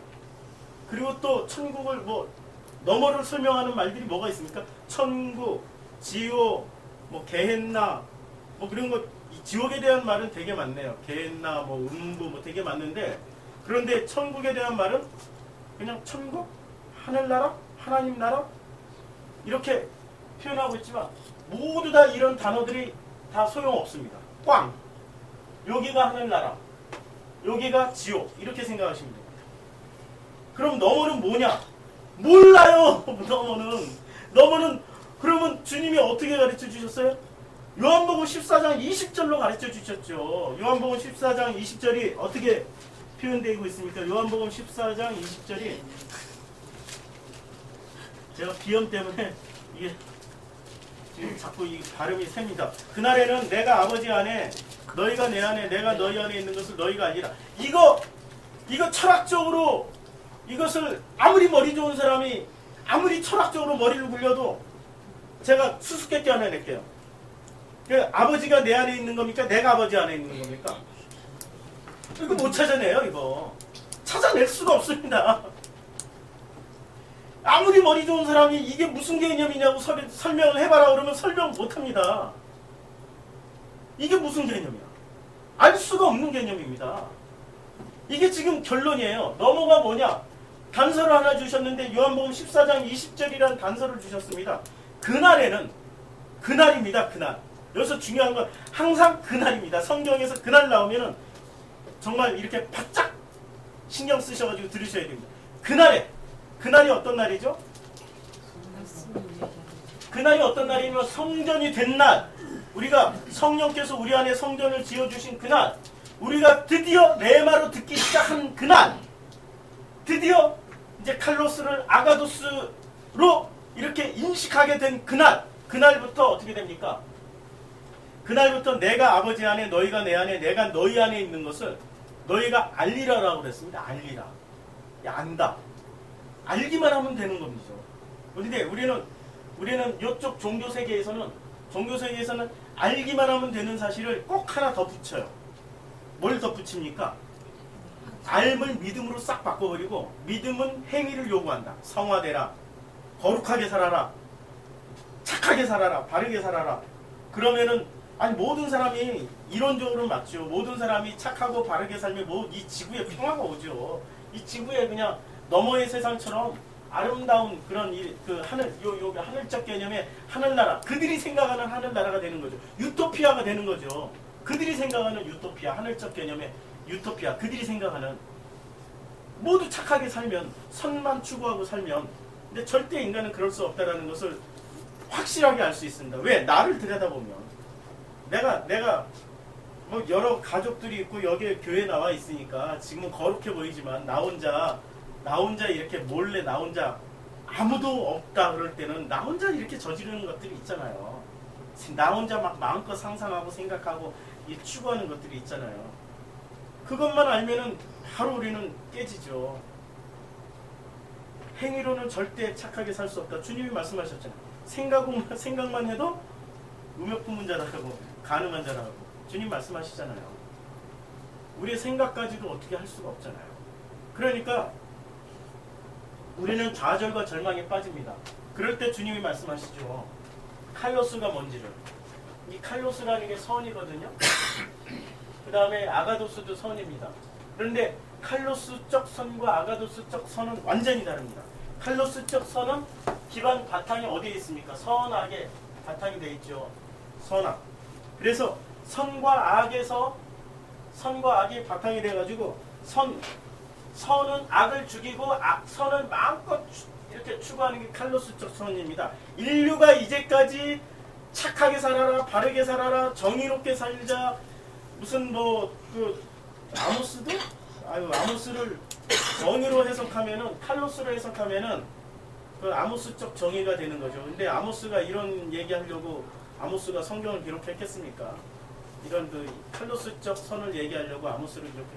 그리고 또 천국을 뭐 너머를 설명하는 말들이 뭐가 있습니까? 천국, 지옥, 뭐 게헨나, 뭐 그런 거. 지옥에 대한 말은 되게 많네요. 게헨나, 뭐 음부, 뭐 되게 많는데, 그런데 천국에 대한 말은 그냥 천국, 하늘나라, 하나님 나라 이렇게 표현하고 있지만 모두 다 이런 단어들이 다 소용없습니다. 꽝. 여기가 하늘나라, 여기가 지옥, 이렇게 생각하시면 됩니다. 그럼 너머는 뭐냐? 몰라요. 너머는 그러면 주님이 어떻게 가르쳐 주셨어요? 요한복음 14장 20절로 가르쳐 주셨죠. 요한복음 14장 20절이 어떻게 표현되고 있습니까? 요한복음 14장 20절이 제가 비염 때문에 이게 지금 자꾸 이 발음이 셉니다. 그날에는 내가 아버지 안에, 너희가 내 안에, 내가 너희 안에 있는 것을 너희가 알리라. 이거 철학적으로, 이것을 아무리 머리 좋은 사람이 아무리 철학적으로 머리를 굴려도 제가 수수께끼 하나 낼게요. 그 아버지가 내 안에 있는 겁니까? 내가 아버지 안에 있는 겁니까? 이거 못 찾아내요. 이거 찾아낼 수가 없습니다. 아무리 머리 좋은 사람이 이게 무슨 개념이냐고 설명을 해봐라 그러면 설명 못합니다. 이게 무슨 개념이야? 알 수가 없는 개념입니다. 이게 지금 결론이에요. 너머가 뭐냐? 단서를 하나 주셨는데 요한복음 14장 20절이라는 단서를 주셨습니다. 그날에는, 그날입니다. 그날. 여기서 중요한 건 항상 그날입니다. 성경에서 그날 나오면은 정말 이렇게 바짝 신경 쓰셔가지고 들으셔야 됩니다. 그날이 어떤 날이죠? 그날이 어떤 날이면 성전이 된 날, 우리가 성령께서 우리 안에 성전을 지어주신 그날, 우리가 드디어 레마로 듣기 시작한 그날, 드디어 이제 칼로스를 아가도스로 이렇게 인식하게 된 그날, 그날부터 어떻게 됩니까? 그날부터 내가 아버지 안에, 너희가 내 안에, 내가 너희 안에 있는 것을 너희가 알리라라고 그랬습니다. 알리라. 안다. 알기만 하면 되는 겁니다. 그런데 우리는 이쪽 종교 세계에서는 알기만 하면 되는 사실을 꼭 하나 덧붙여요. 뭘 덧붙입니까? 알을 믿음으로 싹 바꿔버리고, 믿음은 행위를 요구한다. 성화되라, 거룩하게 살아라, 착하게 살아라, 바르게 살아라. 그러면은 모든 사람이 이론적으로 맞죠. 모든 사람이 착하고 바르게 살면 이 지구에 평화가 오죠. 이 지구에 그냥 너머의 세상처럼 아름다운 그런 그 하늘적 개념의 하늘나라, 그들이 생각하는 하늘나라가 되는 거죠. 유토피아가 되는 거죠. 그들이 생각하는 유토피아, 하늘적 개념의 유토피아, 그들이 생각하는, 모두 착하게 살면, 선만 추구하고 살면, 근데 절대 인간은 그럴 수 없다는 것을 확실하게 알 수 있습니다. 왜? 나를 들여다보면 내가 뭐 여러 가족들이 있고 여기에 교회에 나와 있으니까 지금은 거룩해 보이지만 나 혼자 이렇게 몰래 나 혼자 아무도 없다 그럴 때는 나 혼자 이렇게 저지르는 것들이 있잖아요. 나 혼자 막 마음껏 상상하고 생각하고 추구하는 것들이 있잖아요. 그것만 알면은 바로 우리는 깨지죠. 행위로는 절대 착하게 살 수 없다. 주님이 말씀하셨잖아요. 생각만 해도 음욕부문 자라고, 가늠한 자라고 주님 말씀하시잖아요. 우리의 생각까지도 어떻게 할 수가 없잖아요. 그러니까 우리는 좌절과 절망에 빠집니다. 그럴 때 주님이 말씀하시죠. 칼로스가 뭔지를. 이 칼로스라는 게 선이거든요. 그 다음에 아가도스도 선입니다. 그런데 칼로스적 선과 아가도스적 선은 완전히 다릅니다. 칼로스적 선은 기반 바탕이 어디에 있습니까? 선악에 바탕이 되어 있죠. 선악. 그래서 선과 악이 바탕이 돼가지고 선은 악을 죽이고 선을 마음껏 이렇게 추구하는 게 칼로스적 선입니다. 인류가 이제까지 착하게 살아라, 바르게 살아라, 정의롭게 살자, 무슨 아모스를 정의로 해석하면은, 칼로스로 해석하면은 그 아모스적 정의가 되는 거죠. 근데 아모스가 이런 얘기하려고 아모스가 성경을 기록했겠습니까? 이런 그 칼로스적 선을 얘기하려고 아모스를 기록했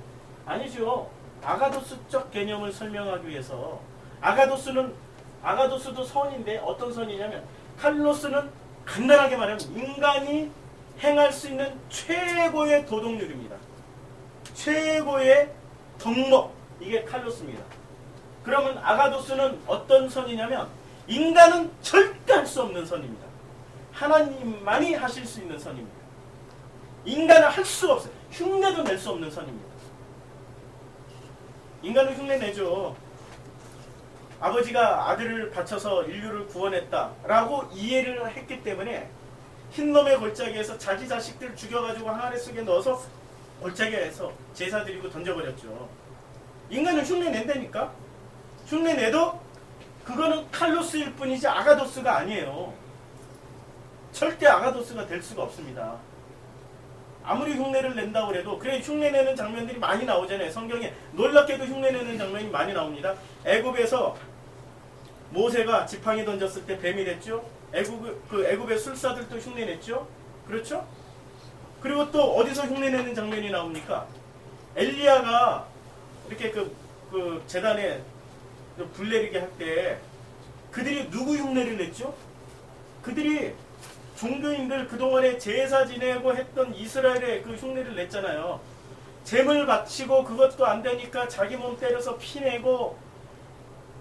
아니죠. 아가도스적 개념을 설명하기 위해서 아가도스도 선인데 어떤 선이냐면 칼로스는 간단하게 말하면 인간이 행할 수 있는 최고의 도덕률입니다. 최고의 덕목, 이게 칼로스입니다. 그러면 아가도스는 어떤 선이냐면 인간은 절대 할 수 없는 선입니다. 하나님만이 하실 수 있는 선입니다. 인간은 할 수가 없어요. 흉내도 낼 수 없는 선입니다. 인간은 흉내 내죠. 아버지가 아들을 바쳐서 인류를 구원했다라고 이해를 했기 때문에 흰놈의 골짜기에서 자기 자식들 죽여가지고 항아리 속에 넣어서 골짜기에서 제사 드리고 던져버렸죠. 인간은 흉내 낸다니까. 흉내 내도 그거는 칼로스일 뿐이지 아가도스가 아니에요. 절대 아가도스가 될 수가 없습니다. 아무리 흉내를 낸다고 해도 그래 흉내내는 장면들이 많이 나오잖아요. 성경에 놀랍게도 흉내내는 장면이 많이 나옵니다. 애굽에서 모세가 지팡이 던졌을 때 뱀이 됐죠. 애굽의 술사들도 흉내냈죠. 그렇죠? 그리고 또 어디서 흉내내는 장면이 나옵니까? 엘리야가 이렇게 그 재단에 불 내리게 할 때 그들이 누구 흉내를 냈죠? 그들이 종교인들 그동안에 제사 지내고 했던 이스라엘의 그 흉내를 냈잖아요. 제물 바치고 그것도 안 되니까 자기 몸 때려서 피내고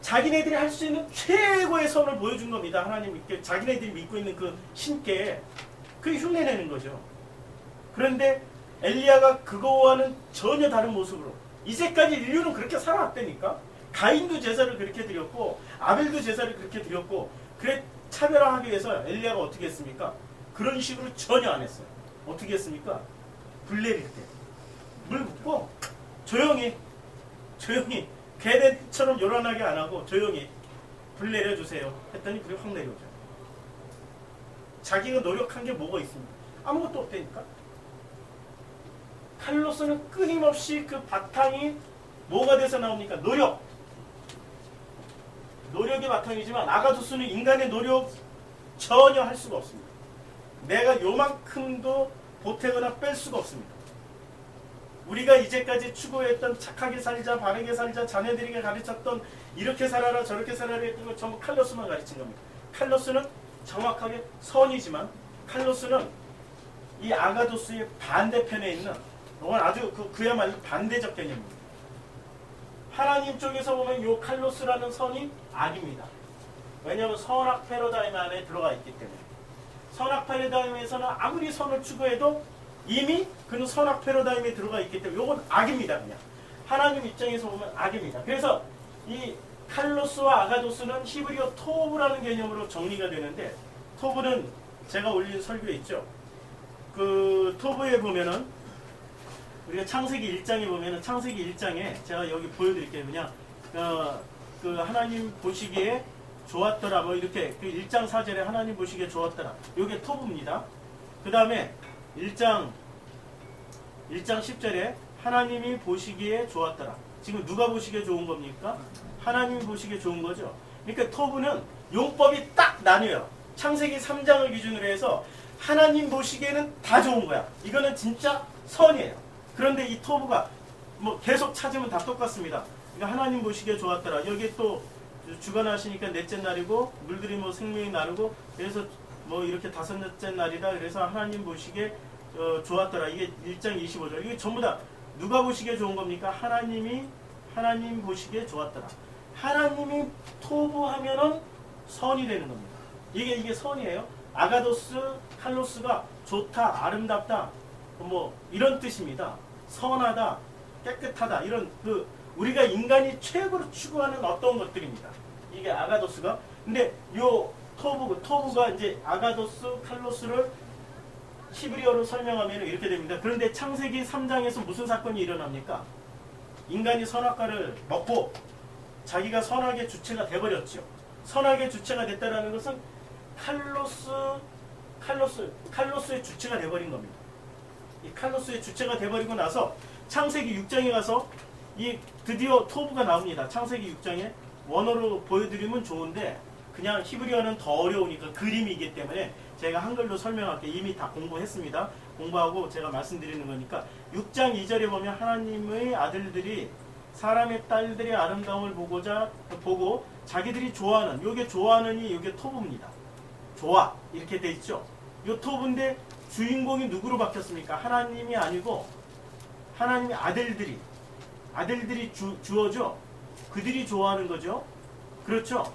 자기네들이 할 수 있는 최고의 선을 보여준 겁니다. 하나님 믿게 자기네들이 믿고 있는 그 신께 그게 흉내내는 거죠. 그런데 엘리야가 그거와는 전혀 다른 모습으로 이제까지 인류는 그렇게 살아왔다니까. 가인도 제사를 그렇게 드렸고 아벨도 제사를 그렇게 드렸고 그래 차별화하기 위해서 엘리야가 어떻게 했습니까? 그런 식으로 전혀 안 했어요. 어떻게 했습니까? 불 내릴 때 물 붓고 조용히 개대처럼 요란하게 안 하고 조용히 불 내려주세요 했더니 불이 확 내려오죠. 자기가 노력한 게 뭐가 있습니까? 아무것도 없다니까. 칼로스는 끊임없이 그 바탕이 뭐가 돼서 나옵니까? 노력이 바탕이지만 아가도스는 인간의 노력 전혀 할 수가 없습니다. 내가 요만큼도 보태거나 뺄 수가 없습니다. 우리가 이제까지 추구했던 착하게 살자, 바르게 살자, 자녀들에게 가르쳤던 이렇게 살아라 저렇게 살아라 했던 걸 전부 칼로스만 가르친 겁니다. 칼로스는 정확하게 선이지만 칼로스는 이 아가도스의 반대편에 있는 이건 아주 그야말로 반대적 개념입니다. 하나님 쪽에서 보면 이 칼로스라는 선이 악입니다. 왜냐하면 선악 패러다임 안에 들어가 있기 때문에. 선악 패러다임에서는 아무리 선을 추구해도 이미 그는 선악 패러다임에 들어가 있기 때문에 이건 악입니다. 그냥 하나님 입장에서 보면 악입니다. 그래서 이 칼로스와 아가도스는 히브리어 토브라는 개념으로 정리가 되는데, 토브는 제가 올린 설교에 있죠. 그 토브에 보면은 우리가 창세기 1장에 보면은 창세기 1장에 제가 여기 보여드릴게요. 그냥 그 하나님 보시기에 좋았더라 뭐 이렇게 그 1장 4절에 하나님 보시기에 좋았더라. 이게 토브입니다. 그 다음에 1장 10절에 하나님이 보시기에 좋았더라. 지금 누가 보시기에 좋은 겁니까? 하나님이 보시기에 좋은 거죠. 그러니까 토브는 용법이 딱 나뉘어요. 창세기 3장을 기준으로 해서 하나님 보시기에는 다 좋은 거야. 이거는 진짜 선이에요. 그런데 이 토브가 뭐 계속 찾으면 다 똑같습니다. 그러니까 하나님 보시기에 좋았더라. 여기 또 주관하시니까 넷째 날이고 물들이 뭐 생명이 나르고 그래서 뭐 이렇게 다섯째 날이다. 그래서 하나님 보시기에 좋았더라. 이게 1장 25절. 이게 전부 다 누가 보시기에 좋은 겁니까? 하나님 보시기에 좋았더라. 하나님이 토브하면은 선이 되는 겁니다. 이게 선이에요. 아가도스, 칼로스가 좋다, 아름답다, 뭐 이런 뜻입니다. 선하다, 깨끗하다, 이런 우리가 인간이 최고로 추구하는 어떤 것들입니다. 이게 아가도스가. 근데 요 토브가 이제 아가도스, 칼로스를 히브리어로 설명하면 이렇게 됩니다. 그런데 창세기 3장에서 무슨 사건이 일어납니까? 인간이 선악과를 먹고 자기가 선악의 주체가 돼버렸죠. 선악의 주체가 됐다는 것은 칼로스의 주체가 돼버린 겁니다. 이 칼로스의 주체가 돼버리고 나서 창세기 6장에 가서 이 드디어 토브가 나옵니다. 창세기 6장에 원어로 보여드리면 좋은데 그냥 히브리어는 더 어려우니까 그림이기 때문에 제가 한글로 설명할게요. 이미 다 공부했습니다. 공부하고 제가 말씀드리는 거니까 6장 2절에 보면 하나님의 아들들이 사람의 딸들의 아름다움을 보고 자기들이 좋아하는, 요게 좋아하는이 요게 토부입니다. 좋아 이렇게 돼 있죠. 요 토부인데 주인공이 누구로 바뀌었습니까? 하나님이 아니고 하나님의 아들들이 주어죠. 그들이 좋아하는 거죠. 그렇죠.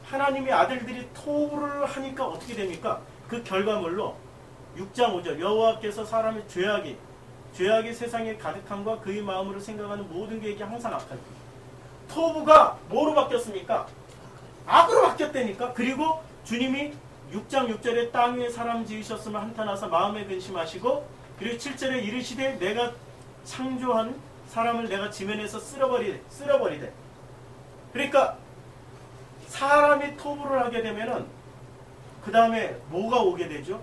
하나님의 아들들이 토부를 하니까 어떻게 됩니까? 그 결과물로 6장 5절 여호와께서 사람의 죄악이 세상에 가득함과 그의 마음으로 생각하는 모든 계획이 항상 악하다. 토부가 뭐로 바뀌었습니까? 악으로 바뀌었다니까. 그리고 주님이 6장 6절에 땅 위에 사람 지으셨으면 한탄하사 마음에 근심하시고, 그리고 7절에 이르시되 내가 창조한 사람을 내가 지면에서 쓸어버리되. 그러니까 사람이 토부를 하게 되면은 그 다음에 뭐가 오게 되죠?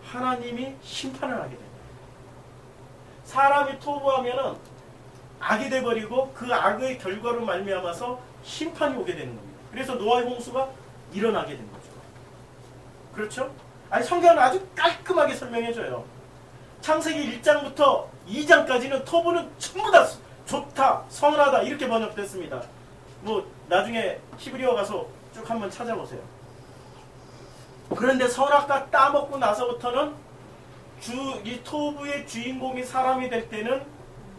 하나님이 심판을 하게 됩니다. 사람이 토부하면은 악이 돼버리고 그 악의 결과로 말미암아서 심판이 오게 되는 겁니다. 그래서 노아의 홍수가 일어나게 된 거죠. 그렇죠? 아니 성경은 아주 깔끔하게 설명해줘요. 창세기 1장부터 2장까지는 토부는 전부 다 좋다, 선하다 이렇게 번역됐습니다. 뭐 나중에 히브리어 가서 쭉 한번 찾아보세요. 그런데 선악과 따먹고 나서부터는 이 토부의 주인공이 사람이 될 때는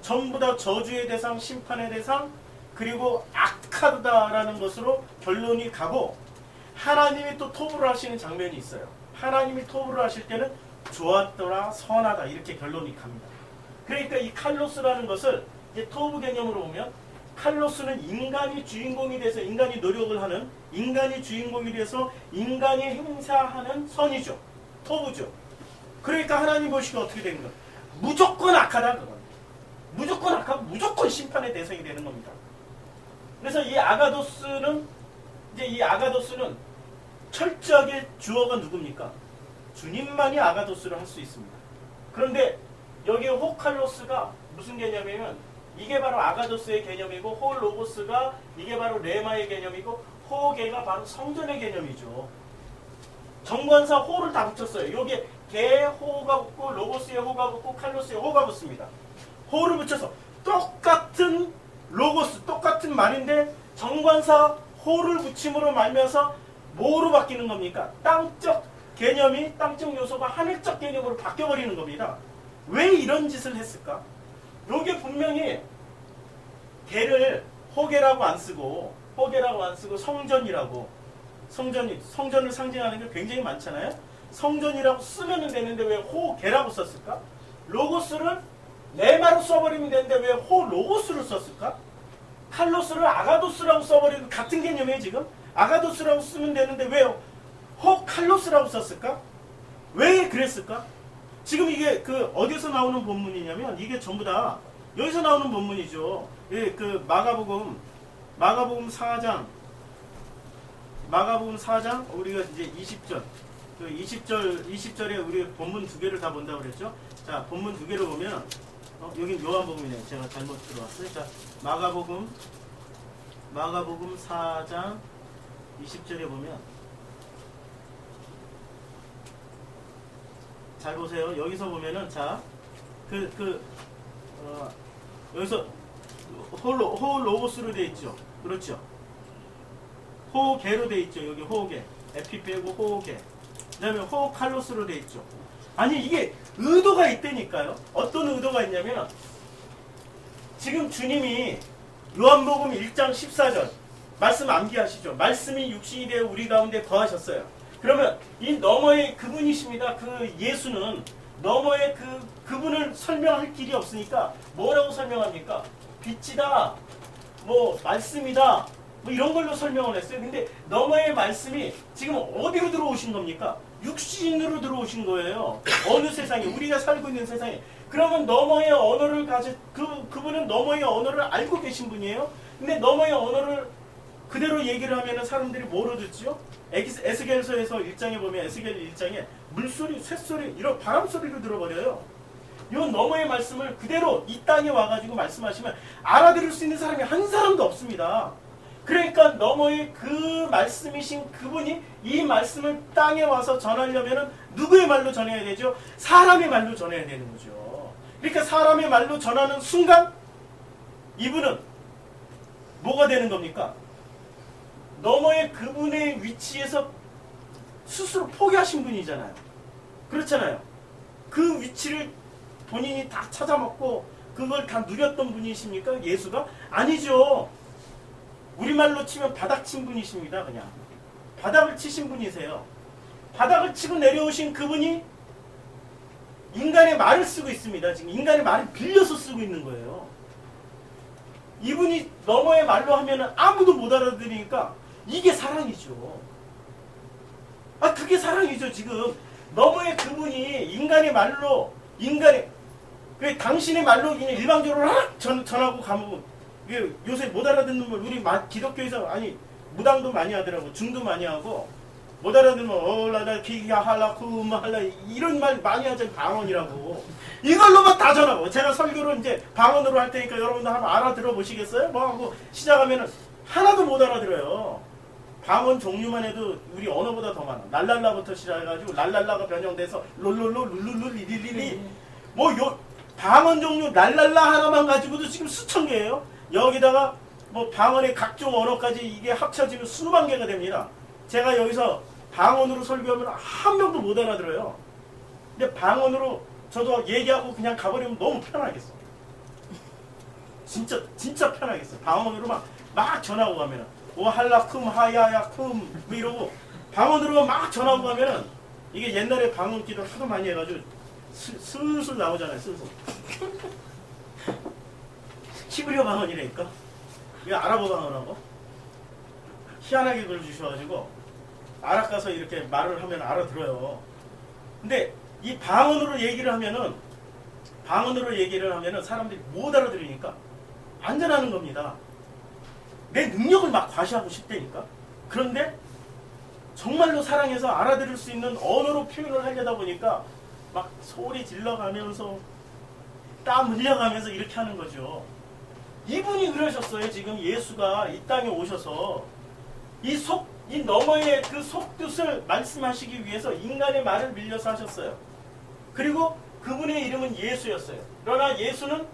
전부 다 저주의 대상, 심판의 대상, 그리고 악하다라는 것으로 결론이 가고, 하나님이 또 토부를 하시는 장면이 있어요. 하나님이 토부를 하실 때는 좋았더라, 선하다 이렇게 결론이 갑니다. 그러니까 이 칼로스라는 것을 이제 토부 개념으로 보면, 칼로스는 인간이 주인공이 돼서 인간이 노력을 하는, 인간이 주인공이 돼서 인간이 행사하는 선이죠. 토부죠. 그러니까 하나님 보시기에 어떻게 되는 거예요? 무조건 악하다 그겁니다. 무조건 악하고 무조건 심판의 대상이 되는 겁니다. 그래서 이 아가도스는 철저하게 주어가 누굽니까? 주님만이 아가도스를 할 수 있습니다. 그런데 여기 호칼로스가 무슨 개념이면 이게 바로 아가도스의 개념이고, 호로고스가 이게 바로 레마의 개념이고, 호게가 바로 성전의 개념이죠. 정관사 호를 다 붙였어요. 여기에 개 호가 붙고 로고스의 호가 붙고 칼로스의 호가 붙습니다. 호를 붙여서 똑같은 로고스, 똑같은 말인데 정관사 호를 붙임으로 말면서 뭐로 바뀌는 겁니까? 땅적 개념이, 땅적 요소가 하늘적 개념으로 바뀌어버리는 겁니다. 왜 이런 짓을 했을까? 여기 분명히 개를 호개라고 안 쓰고 성전이라고, 성전을 상징하는 게 굉장히 많잖아요. 성전이라고 쓰면 되는데 왜 호개라고 썼을까? 로고스를 레마로 써버리면 되는데 왜 호로고스를 썼을까? 칼로스를 아가도스라고 써버리면 같은 개념이에요. 지금 아가도스라고 쓰면 되는데 왜 호칼로스라고 썼을까? 왜 그랬을까? 지금 이게 그 어디서 나오는 본문이냐면, 이게 전부 다 여기서 나오는 본문이죠. 예, 그 마가복음 4장 우리가 이제 20절, 그 20절에 우리 본문 두 개를 다 본다고 그랬죠. 자, 본문 두 개를 보면 여긴 요한복음이네요. 제가 잘못 들어왔어요. 자, 마가복음 4장 20절에 보면, 잘 보세요. 여기서 보면은, 자, 여기서 호로고스로 돼 있죠. 그렇죠. 호개로 돼 있죠. 여기 호개. 에피 빼고 호개. 그 다음에 호칼로스로 돼 있죠. 아니, 이게 의도가 있다니까요. 어떤 의도가 있냐면, 지금 주님이 요한복음 1장 14절 말씀 암기하시죠. 말씀이 육신이 되어 우리 가운데 거하셨어요. 그러면 이 너머에 그분이십니다. 그 예수는 너머에 그분을 설명할 길이 없으니까 뭐라고 설명합니까? 빛이다, 뭐 말씀이다, 뭐 이런 걸로 설명을 했어요. 근데 너머의 말씀이 지금 어디로 들어오신 겁니까? 육신으로 들어오신 거예요. 어느 세상에, 우리가 살고 있는 세상에. 그러면 너머의 언어를 그분은 너머의 언어를 알고 계신 분이에요. 근데 너머의 언어를 그대로 얘기를 하면은 사람들이 뭐로 듣지요? 에스겔서에서 1장에 보면, 에스겔 1장에 물소리, 쇳소리, 이런 바람소리로 들어버려요. 이 너머의 말씀을 그대로 이 땅에 와가지고 말씀하시면 알아들을 수 있는 사람이 한 사람도 없습니다. 그러니까 너머의 그 말씀이신 그분이 이 말씀을 땅에 와서 전하려면 누구의 말로 전해야 되죠? 사람의 말로 전해야 되는 거죠. 그러니까 사람의 말로 전하는 순간 이분은 뭐가 되는 겁니까? 너머의 그분의 위치에서 스스로 포기하신 분이잖아요. 그렇잖아요. 그 위치를 본인이 다 찾아먹고 그걸 다 누렸던 분이십니까? 예수가? 아니죠. 우리말로 치면 바닥 친 분이십니다. 그냥 바닥을 치신 분이세요. 바닥을 치고 내려오신 그분이 인간의 말을 쓰고 있습니다. 지금 인간의 말을 빌려서 쓰고 있는 거예요. 이분이 너머의 말로 하면 아무도 못 알아들으니까 이게 사랑이죠. 아, 그게 사랑이죠. 지금 너머의 그분이 인간의 말로 당신의 말로 그냥 일방적으로 전하고 가면 요새 못 알아듣는 걸 우리 기독교에서 아니 무당도 많이 하더라고. 중도 많이 하고 못 알아듣는 얼라라 기야 할라 쿠마 할라 이런 말 많이 하잖아요. 방언이라고. 이걸로만 다 전하고 제가 설교를 이제 방언으로 할 테니까 여러분들 한번 알아들어 보시겠어요? 뭐 하고 시작하면은 하나도 못 알아들어요. 방언 종류만 해도 우리 언어보다 더 많아. 랄랄라부터 시작해가지고 랄랄라가 변형돼서 롤롤로 룰룰루 리리리리 뭐 요 방언 종류 랄랄라 하나만 가지고도 지금 수천 개예요. 여기다가 뭐 방언의 각종 언어까지 이게 합쳐지면 수만 개가 됩니다. 제가 여기서 방언으로 설교하면 한 명도 못 알아들어요. 근데 방언으로 저도 얘기하고 그냥 가버리면 너무 편하겠어. 진짜 편하겠어. 방언으로 막 전하고 가면은 오할라 쿰 하야야 쿰 뭐 이러고 방언으로 막 전하고 가면은 이게 옛날에 방언 기도를 하도 많이 해가지고 슬슬 나오잖아요. 슬슬. 히브리어 방언이라니까. 이게 아랍어 방언하고 희한하게 그걸 주셔가지고 아랍 가서 이렇게 말을 하면 알아들어요. 근데 이 방언으로 얘기를 하면은 사람들이 못 알아들으니까 안전하는 겁니다. 내 능력을 막 과시하고 싶다니까. 그런데 정말로 사랑해서 알아들을 수 있는 언어로 표현을 하려다 보니까 막 소리 질러가면서 땀 흘려가면서 이렇게 하는 거죠. 이분이 그러셨어요. 지금 예수가 이 땅에 오셔서 이 너머의 그 속뜻을 말씀하시기 위해서 인간의 말을 빌려서 하셨어요. 그리고 그분의 이름은 예수였어요. 그러나 예수는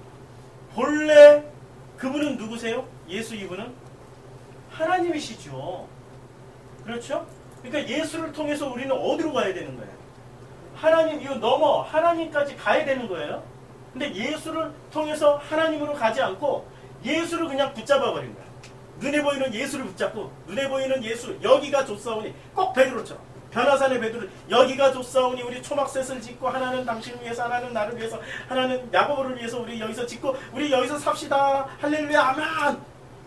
본래 그분은 누구세요? 예수 이분은 하나님이시죠. 그렇죠? 그러니까 예수를 통해서 우리는 어디로 가야 되는 거예요? 하나님 이거 넘어 하나님까지 가야 되는 거예요. 근데 예수를 통해서 하나님으로 가지 않고 예수를 그냥 붙잡아 버린 거야. 눈에 보이는 예수를 붙잡고 눈에 보이는 예수 여기가 좋사오니 꼭 베드로처럼 변화산의 베드로 여기가 좋사오니 우리 초막셋을 짓고 하나는 당신을 위해서 하나는 나를 위해서 하나는 야고보를 위해서 우리 여기서 짓고 우리 여기서 삽시다 할렐루야 아멘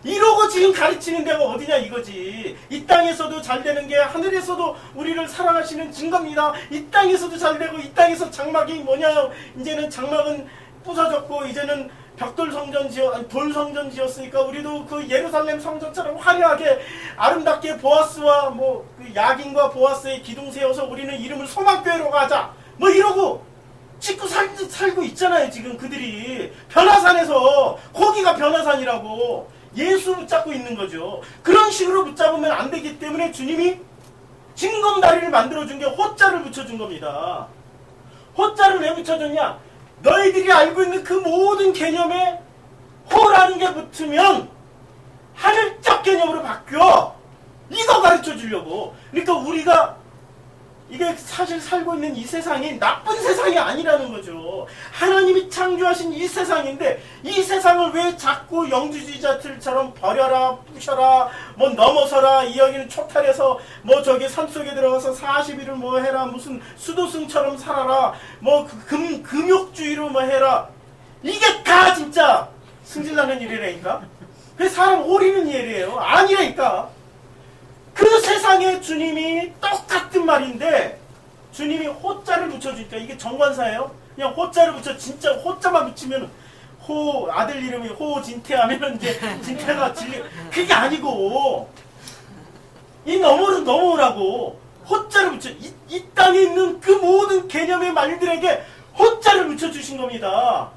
이러고 지금 가르치는 데가 어디냐 이거지. 이 땅에서도 잘 되는 게 하늘에서도 우리를 사랑하시는 증거입니다. 이 땅에서도 잘 되고 이 땅에서 장막이 뭐냐 이제는 장막은 부서졌고 이제는 벽돌 성전 돌 성전 지었으니까 우리도 그 예루살렘 성전처럼 화려하게 아름답게 보아스와 뭐 그 야긴과 보아스의 기둥 세워서 우리는 이름을 소망교회로 가자 뭐 이러고 찍고 살고 있잖아요. 지금 그들이 변화산에서 거기가 변화산이라고 예수 붙잡고 있는 거죠. 그런 식으로 붙잡으면 안 되기 때문에 주님이 징검다리를 만들어준 게 호자를 붙여준 겁니다. 호자를 왜 붙여줬냐? 너희들이 알고 있는 그 모든 개념에 호라는 게 붙으면 하늘적 개념으로 바뀌어. 이거 가르쳐 주려고. 그러니까 우리가 이게 사실 살고 있는 이 세상이 나쁜 세상이 아니라는 거죠. 하나님이 창조하신 이 세상인데 이 세상을 왜 자꾸 영주주의자들처럼 버려라 부셔라 뭐 넘어서라 이 여기는 초탈해서 뭐 저기 산속에 들어가서 40일을 뭐 해라 무슨 수도승처럼 살아라 뭐 금욕주의로 뭐 해라 이게 다 진짜 승질나는 일이라니까. 그래서 사람 오리는 일이에요. 아니라니까. 그 세상에 주님이 똑같은 말인데 주님이 호자를 붙여주니까 이게 정관사예요. 그냥 호자를 붙여 진짜 호자만 붙이면 호 아들 이름이 호진태 하면은 이제 진태가 진리 그게 아니고 이 너머는 너머라고 호자를 붙여 이 땅에 있는 그 모든 개념의 말들에게 호자를 붙여주신 겁니다.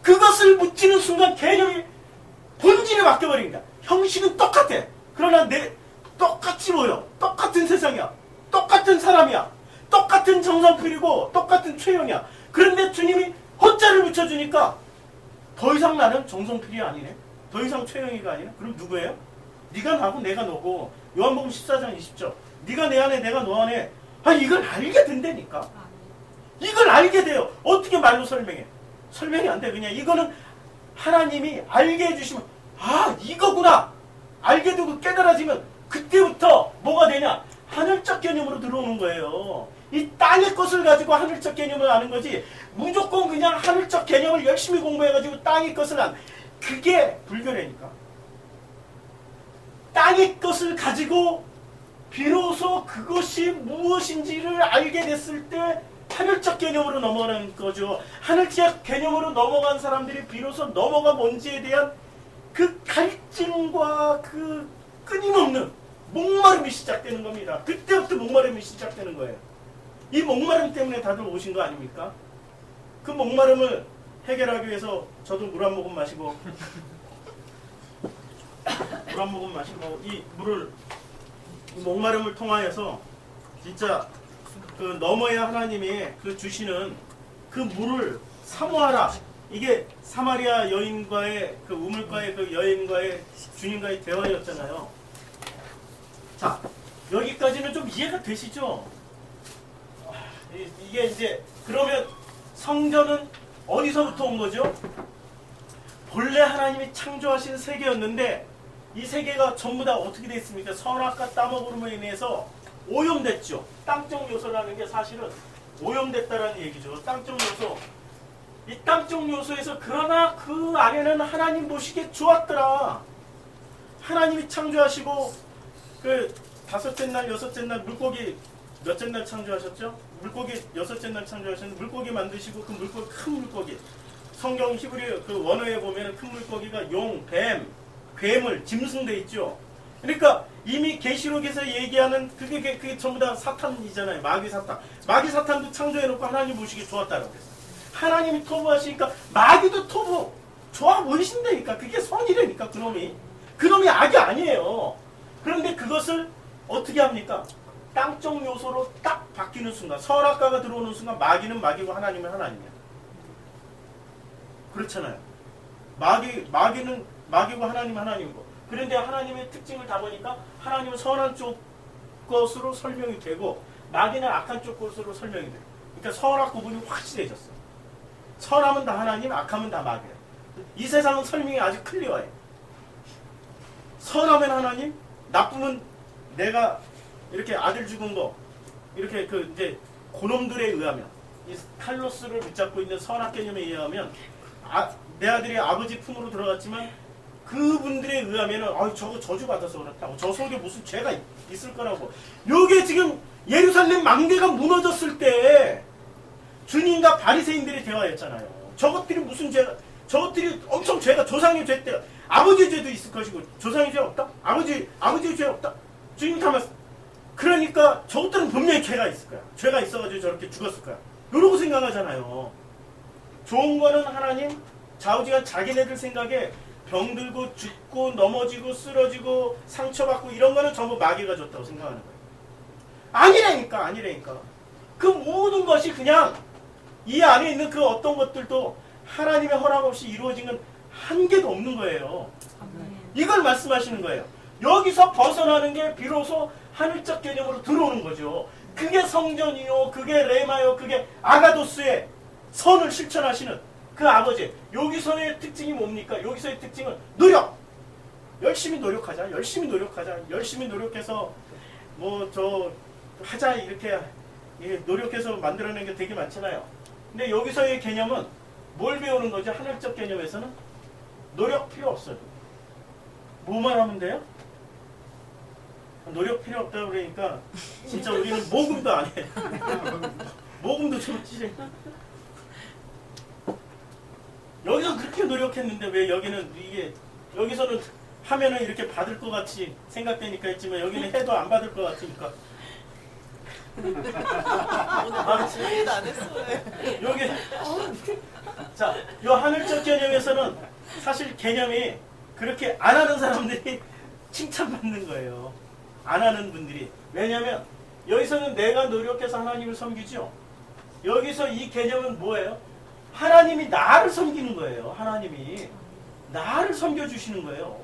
그것을 붙이는 순간 개념이 본질이 바뀌어버립니다. 형식은 똑같아. 그러나 똑같이 보여. 똑같은 세상이야. 똑같은 사람이야. 똑같은 정성필이고 똑같은 최영이야. 그런데 주님이 허자를 붙여주니까 더 이상 나는 정성필이 아니네. 더 이상 최영이가 아니네. 그럼 누구예요? 네가 나고 내가 너고. 요한복음 14장 20절. 네가 내 안에 내가 너 안에. 이걸 알게 된다니까. 이걸 알게 돼요. 어떻게 말로 설명해? 설명이 안 돼. 그냥 이거는 하나님이 알게 해주시면 이거구나. 알게 되고 깨달아지면 그때부터 뭐가 되냐? 하늘적 개념으로 들어오는 거예요. 이 땅의 것을 가지고 하늘적 개념을 아는 거지 무조건 그냥 하늘적 개념을 열심히 공부해가지고 땅의 것을 그게 불교라니까. 땅의 것을 가지고 비로소 그것이 무엇인지를 알게 됐을 때 하늘적 개념으로 넘어가는 거죠. 하늘적 개념으로 넘어간 사람들이 비로소 넘어가 뭔지에 대한 그 갈증과 그 끊임없는 목마름이 시작되는 겁니다. 그때부터 목마름이 시작되는 거예요. 이 목마름 때문에 다들 오신 거 아닙니까? 그 목마름을 해결하기 위해서 저도 물 한 모금 마시고 물 한 모금 마시고 이 물을 이 목마름을 통하여서 진짜 그 넘어야 하나님이 그 주시는 그 물을 사모하라. 이게 사마리아 여인과의 그 우물가의 그 여인과의 주님과의 대화였잖아요. 자, 여기까지는 좀 이해가 되시죠? 이게 이제 그러면 성전은 어디서부터 온 거죠? 본래 하나님이 창조하신 세계였는데 이 세계가 전부 다 어떻게 되어 있습니까? 선악과 따먹음으로 인해서 오염됐죠. 땅적 요소라는 게 사실은 오염됐다라는 얘기죠. 땅적 요소. 이 땅적 요소에서 그러나 그 안에는 하나님 보시기에 좋았더라. 하나님이 창조하시고 그 다섯째 날 여섯째 날 물고기 몇째 날 창조하셨죠? 물고기 여섯째 날 창조하셨는데 물고기 만드시고 그 물고기 큰 물고기 성경 히브리 그 원어에 보면 큰 물고기가 용, 뱀, 괴물, 짐승돼 있죠. 그러니까 이미 계시록에서 얘기하는 그게 전부 다 사탄이잖아요. 마귀 사탄. 마귀 사탄도 창조해놓고 하나님 보시기에 좋았다라고 했어요. 하나님이 토부하시니까 마귀도 토부 좋아 보이신다니까. 그게 선이라니까. 그놈이 악이 아니에요. 그런데 그것을 어떻게 합니까? 땅적 요소로 딱 바뀌는 순간, 선악과가 들어오는 순간 마귀는 마귀고 하나님은 하나님이야. 그렇잖아요. 마귀는 마귀고 하나님은 하나님이고. 그런데 하나님의 특징을 다 보니까 하나님은 선한 쪽 것으로 설명이 되고 마귀는 악한 쪽 것으로 설명이 돼요. 그러니까 선악 구분이 확실해졌어. 선하면 다 하나님, 악하면 다 마귀야. 이 세상은 설명이 아주 클리어해. 선하면 하나님, 나쁘면 내가 이렇게 아들 죽은 거, 이렇게 그 이제 고놈들에 의하면, 이 칼로스를 붙잡고 있는 선악 개념에 의하면, 내 아들이 아버지 품으로 들어갔지만 그분들에 의하면은 저거 저주받아서 그렇다고, 저 속에 무슨 죄가 있을 거라고. 요게 지금 예루살렘 망대가 무너졌을 때 주님과 바리새인들의 대화였잖아요. 저것들이 무슨 죄가, 저것들이 엄청 죄가 조상의 죄 때 아버지의 죄도 있을 것이고 조상의 죄 없다? 아버지의 죄 없다? 주님 가만. 그러니까 저것들은 분명히 죄가 있을 거야. 죄가 있어가지고 저렇게 죽었을 거야. 이러고 생각하잖아요. 좋은 거는 하나님 좌우지간 자기네들 생각에 병들고 죽고 넘어지고 쓰러지고 상처받고 이런 거는 전부 마귀가 줬다고 생각하는 거예요. 아니라니까. 그 모든 것이 그냥 이 안에 있는 그 어떤 것들도 하나님의 허락 없이 이루어진 건 한 개도 없는 거예요. 이걸 말씀하시는 거예요. 여기서 벗어나는 게 비로소 하늘적 개념으로 들어오는 거죠. 그게 성전이요, 그게 레마요, 그게 아가도스의 선을 실천하시는 그 아버지. 여기서의 특징이 뭡니까? 여기서의 특징은 노력! 열심히 노력하자. 열심히 노력해서 하자 이렇게 노력해서 만들어낸 게 되게 많잖아요. 근데 여기서의 개념은 뭘 배우는 거죠? 하늘적 개념에서는 노력 필요 없어요. 뭐만 하면 돼요? 노력 필요 없다고 그러니까 진짜 우리는 모금도 안 해. 모금도 좀 찌르. 여기서 그렇게 노력했는데 왜 여기서는 하면은 이렇게 받을 것 같이 생각되니까 했지만 여기는 해도 안 받을 것 같으니까. 오늘 질의도 안 했어요. 여기 자, 요 하늘적 개념에서는 사실 개념이 그렇게 안 하는 사람들이 칭찬받는 거예요. 안 하는 분들이. 왜냐하면 여기서는 내가 노력해서 하나님을 섬기죠. 여기서 이 개념은 뭐예요? 하나님이 나를 섬기는 거예요. 하나님이 나를 섬겨주시는 거예요.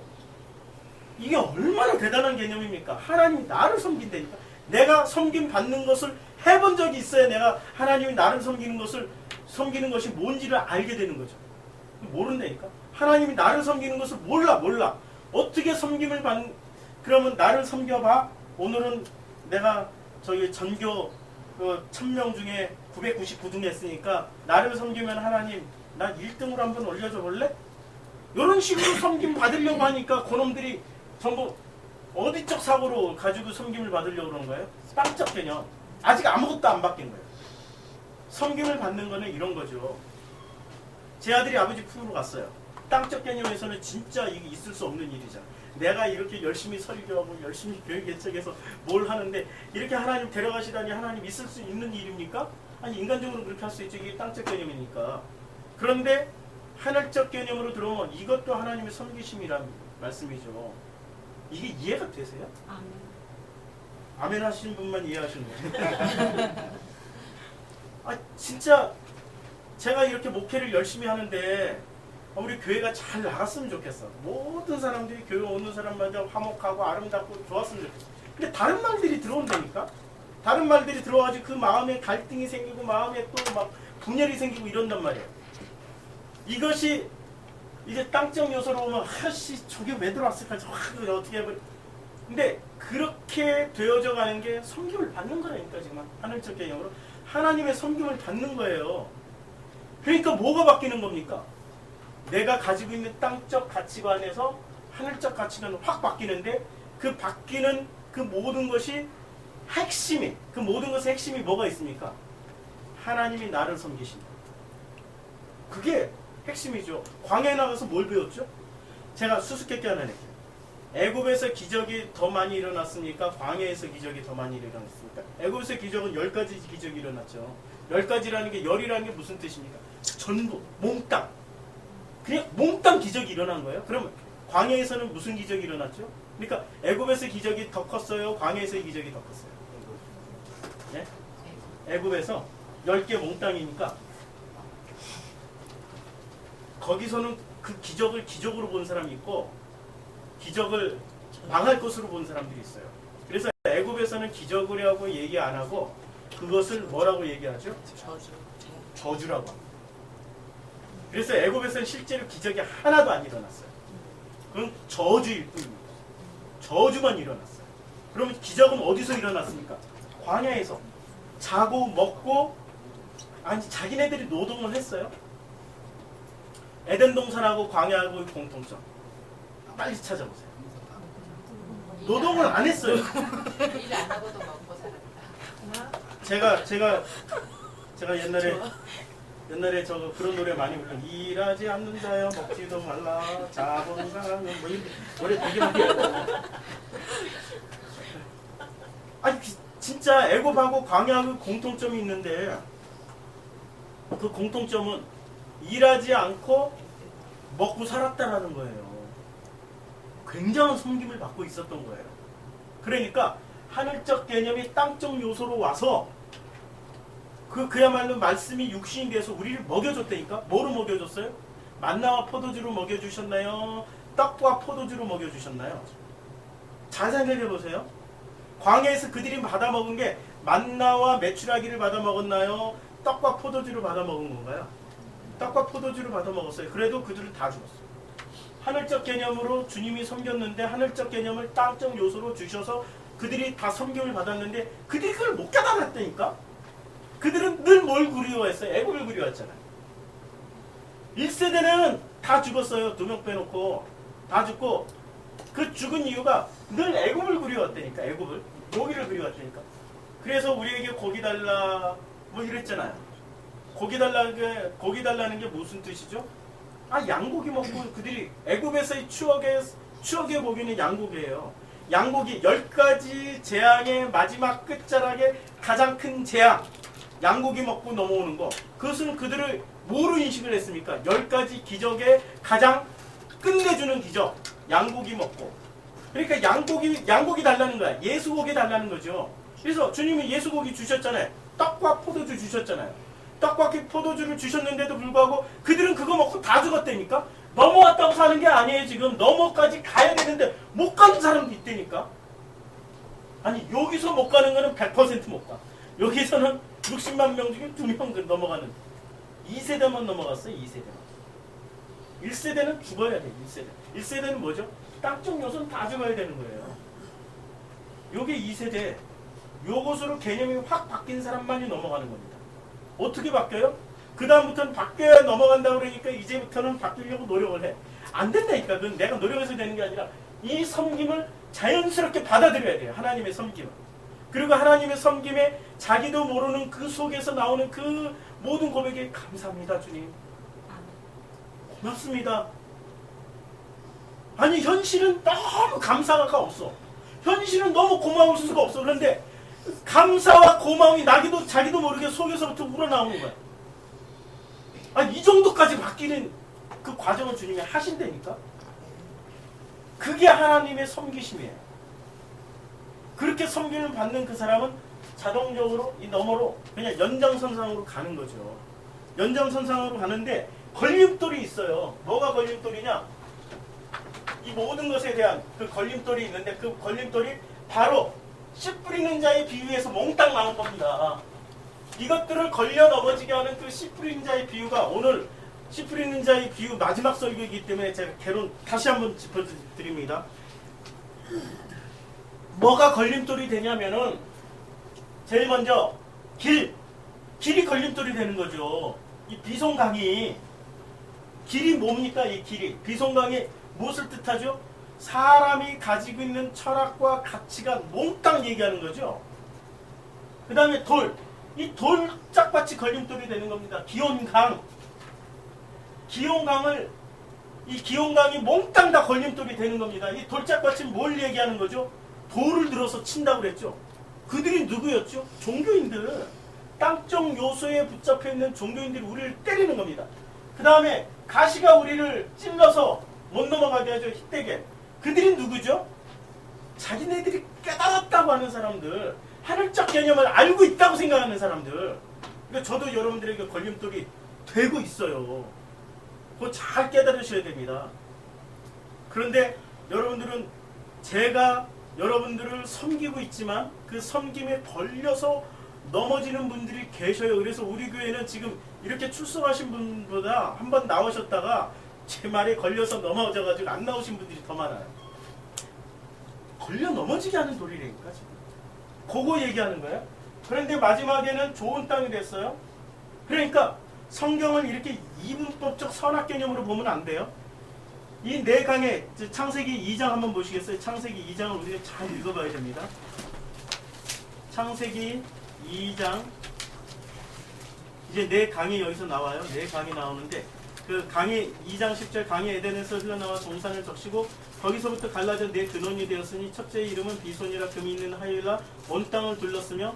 이게 얼마나 대단한 개념입니까? 하나님이 나를 섬긴다니까. 내가 섬김 받는 것을 해본 적이 있어야 내가 하나님이 나를 섬기는 것이 뭔지를 알게 되는 거죠. 모른다니까. 하나님이 나를 섬기는 것을 몰라. 어떻게 섬김을 그러면 나를 섬겨봐. 오늘은 내가 저기 전교 1000명 중에 999등 했으니까 나를 섬기면 하나님 나 1등으로 한번 올려줘 볼래? 이런 식으로 섬김 받으려고 하니까 그놈들이 전부 어디적 사고로 가지고 섬김을 받으려고 그러는 거예요? 땅적 개념. 아직 아무것도 안 바뀐 거예요. 섬김을 받는 거는 이런 거죠. 제 아들이 아버지 품으로 갔어요. 땅적 개념에서는 진짜 이게 있을 수 없는 일이잖아. 내가 이렇게 열심히 설교하고 열심히 교육 개척해서 뭘 하는데 이렇게 하나님 데려가시다니 하나님 있을 수 있는 일입니까? 아니 인간적으로 그렇게 할 수 있죠. 이게 땅적 개념이니까. 그런데 하늘적 개념으로 들어오면 이것도 하나님의 섬기심이란 말씀이죠. 이게 이해가 되세요? 아멘. 아멘 하시는 분만 이해하시는 거예요. 아 진짜 제가 이렇게 목회를 열심히 하는데 우리 교회가 잘 나갔으면 좋겠어. 모든 사람들이 교회 오는 사람마다 화목하고 아름답고 좋았으면 좋겠어. 근데 다른 말들이 들어온다니까? 다른 말들이 들어와가지고 그 마음에 갈등이 생기고 마음에 또 막 분열이 생기고 이런단 말이에요. 이것이 이제 땅적 요소로 오면 아씨 저게 왜 들어왔을까? 어떻게 해버려. 근데 그렇게 되어져 가는 게 섬김을 받는 거라니까 지금 하늘적 개념으로. 하나님의 섬김을 받는 거예요. 그러니까 뭐가 바뀌는 겁니까? 내가 가지고 있는 땅적 가치관에서 하늘적 가치관은 확 바뀌는데 그 바뀌는 그 모든 것이 핵심이 그 모든 것의 핵심이 뭐가 있습니까? 하나님이 나를 섬기신다. 그게 핵심이죠. 광야에 나가서 뭘 배웠죠? 제가 수수께끼 하나 낼게요. 애굽에서 기적이 더 많이 일어났습니까? 광야에서 기적이 더 많이 일어났습니까? 애굽에서 기적은 10가지 기적이 일어났죠. 10가지라는 게 열이라는 게 무슨 뜻입니까? 전부 몽땅 그냥 몽땅 기적이 일어난 거예요. 그러면 광야에서는 무슨 기적이 일어났죠? 그러니까 애굽에서 기적이 더 컸어요? 광야에서의 기적이 더 컸어요? 네? 애굽에서 10개 몽땅이니까 거기서는 그 기적을 기적으로 본 사람이 있고 기적을 망할 것으로 본 사람들이 있어요. 그래서 애굽에서는 기적이라고 얘기 안 하고 그것을 뭐라고 얘기하죠? 저주라고 합니다. 그래서 애굽에서는 실제로 기적이 하나도 안 일어났어요. 그건 저주일 뿐입니다. 저주만 일어났어요. 그러면 기적은 어디서 일어났습니까? 광야에서 자고 먹고 아니 자기네들이 노동을 했어요. 에덴 동산하고 광야하고 공통점 빨리 찾아보세요. 노동을 안 했어요. 일 안 하고도 먹고 살았다. 제가 옛날에 저 그런 노래 많이 불러. 일하지 않는다요 먹지도 말라 자본가는 뭐 이런 노래 되게 많이 불러. 아니 진짜 애굽하고 광야하고 공통점이 있는데 그 공통점은 일하지 않고 먹고 살았다라는 거예요. 굉장한 섬김을 받고 있었던 거예요. 그러니까 하늘적 개념이 땅적 요소로 와서 그야말로 말씀이 육신이 돼서 우리를 먹여줬다니까. 뭐로 먹여줬어요? 만나와 포도주로 먹여주셨나요? 떡과 포도주로 먹여주셨나요? 잘 생각해 보세요. 광야에서 그들이 받아먹은 게 만나와 메추라기를 받아먹었나요? 떡과 포도주를 받아먹은 건가요? 떡과 포도주를 받아먹었어요. 그래도 그들을 다 죽었어요. 하늘적 개념으로 주님이 섬겼는데 하늘적 개념을 땅적 요소로 주셔서 그들이 다 섬김을 받았는데 그들이 그걸 못 깨달았다니까. 그들은 늘 뭘 그리워했어요? 애굽을 그리워했잖아요. 1세대는 다 죽었어요. 2명 빼놓고 다 죽고 그 죽은 이유가 늘 애굽을 그리워했다니까. 애굽을 고기를 그리워했다니까. 그래서 우리에게 고기 달라 뭐 이랬잖아요. 고기 달라는 게 무슨 뜻이죠? 아 양고기 먹고 그들이 애굽에서의 추억의 고기는 양고기예요. 양고기 10가지 재앙의 마지막 끝자락에 가장 큰 재앙 양고기 먹고 넘어오는 거. 그것은 그들을 뭐로 인식을 했습니까? 10가지 기적의 가장 끝내주는 기적 양고기 먹고. 그러니까 양고기 달라는 거야. 예수고기 달라는 거죠. 그래서 주님이 예수고기 주셨잖아요. 떡과 포도주 주셨잖아요. 떡과 포도주를 주셨는데도 불구하고 그들은 그거 먹고 다 죽었다니까. 넘어왔다고 사는 게 아니에요. 지금 넘어까지 가야 되는데 못 가는 사람도 있다니까. 아니 여기서 못 가는 거는 100% 못 가. 여기서는 60만 명 중에 2명 넘어가는 2세대만 넘어갔어요. 2세대만. 1세대는 죽어야 돼. 1세대. 1세대는 뭐죠? 땅쪽 요소는 다 죽어야 되는 거예요. 요게 2세대. 요것으로 개념이 확 바뀐 사람만이 넘어가는 겁니다. 어떻게 바뀌어요? 그 다음부터는 바뀌어야 넘어간다고 그러니까 이제부터는 바뀌려고 노력을 해. 안 된다니까. 그건 내가 노력해서 되는 게 아니라 이 섬김을 자연스럽게 받아들여야 돼요. 하나님의 섬김을. 그리고 하나님의 섬김에 자기도 모르는 그 속에서 나오는 그 모든 고백에 감사합니다 주님. 고맙습니다. 아니 현실은 너무 감사가 없어. 현실은 너무 고마울 수가 없어. 그런데 감사와 고마움이 자기도 모르게 속에서부터 우러나오는 거야. 아니 이 정도까지 바뀌는 그 과정을 주님이 하신다니까. 그게 하나님의 섬기심이에요. 그렇게 섬김을 받는 그 사람은 자동적으로 이 너머로 그냥 연장선상으로 가는 거죠. 연장선상으로 가는데 걸림돌이 있어요. 뭐가 걸림돌이냐? 이 모든 것에 대한 그 걸림돌이 있는데 그 걸림돌이 바로 씨 뿌리는 자의 비유에서 몽땅 나온 겁니다. 이것들을 걸려 넘어지게 하는 그 씨 뿌리는 자의 비유가 오늘 씨 뿌리는 자의 비유 마지막 설교이기 때문에 제가 개론 다시 한번 짚어드립니다. 뭐가 걸림돌이 되냐면은 제일 먼저 길이 걸림돌이 되는 거죠. 이 비송강이 길이 뭡니까? 이 길이 비송강이 무엇을 뜻하죠? 사람이 가지고 있는 철학과 가치가 몽땅 얘기하는 거죠. 그 다음에 이 돌짝밭이 걸림돌이 되는 겁니다. 기온강이 몽땅 다 걸림돌이 되는 겁니다. 이 돌짝밭이 뭘 얘기하는 거죠? 돌을 들어서 친다고 그랬죠. 그들이 누구였죠? 종교인들. 땅적 요소에 붙잡혀 있는 종교인들이 우리를 때리는 겁니다. 그 다음에 가시가 우리를 찔러서 못 넘어가게 하죠. 히데겔. 그들이 누구죠? 자기네들이 깨달았다고 하는 사람들. 하늘적 개념을 알고 있다고 생각하는 사람들. 그러니까 저도 여러분들에게 걸림돌이 되고 있어요. 그거 잘 깨달으셔야 됩니다. 그런데 여러분들은 제가 여러분들을 섬기고 있지만 그 섬김에 걸려서 넘어지는 분들이 계셔요. 그래서 우리 교회는 지금 이렇게 출석하신 분보다 한번 나오셨다가 제 말에 걸려서 넘어져가지고 안 나오신 분들이 더 많아요. 걸려 넘어지게 하는 돌이라니까 지금. 그거 얘기하는 거예요. 그런데 마지막에는 좋은 땅이 됐어요. 그러니까 성경을 이렇게 이분법적 선악 개념으로 보면 안 돼요. 이 네 강의 창세기 2장 한번 보시겠어요? 창세기 2장을 우리가 잘 읽어봐야 됩니다. 창세기 2장 이제 네 강이 여기서 나와요. 네 강이 나오는데 그 강이 2장 10절 강이 에덴에서 흘러나와 동산을 적시고 거기서부터 갈라져 네 근원이 되었으니 첫째의 이름은 비손이라 금이 있는 하일라 온 땅을 둘렀으며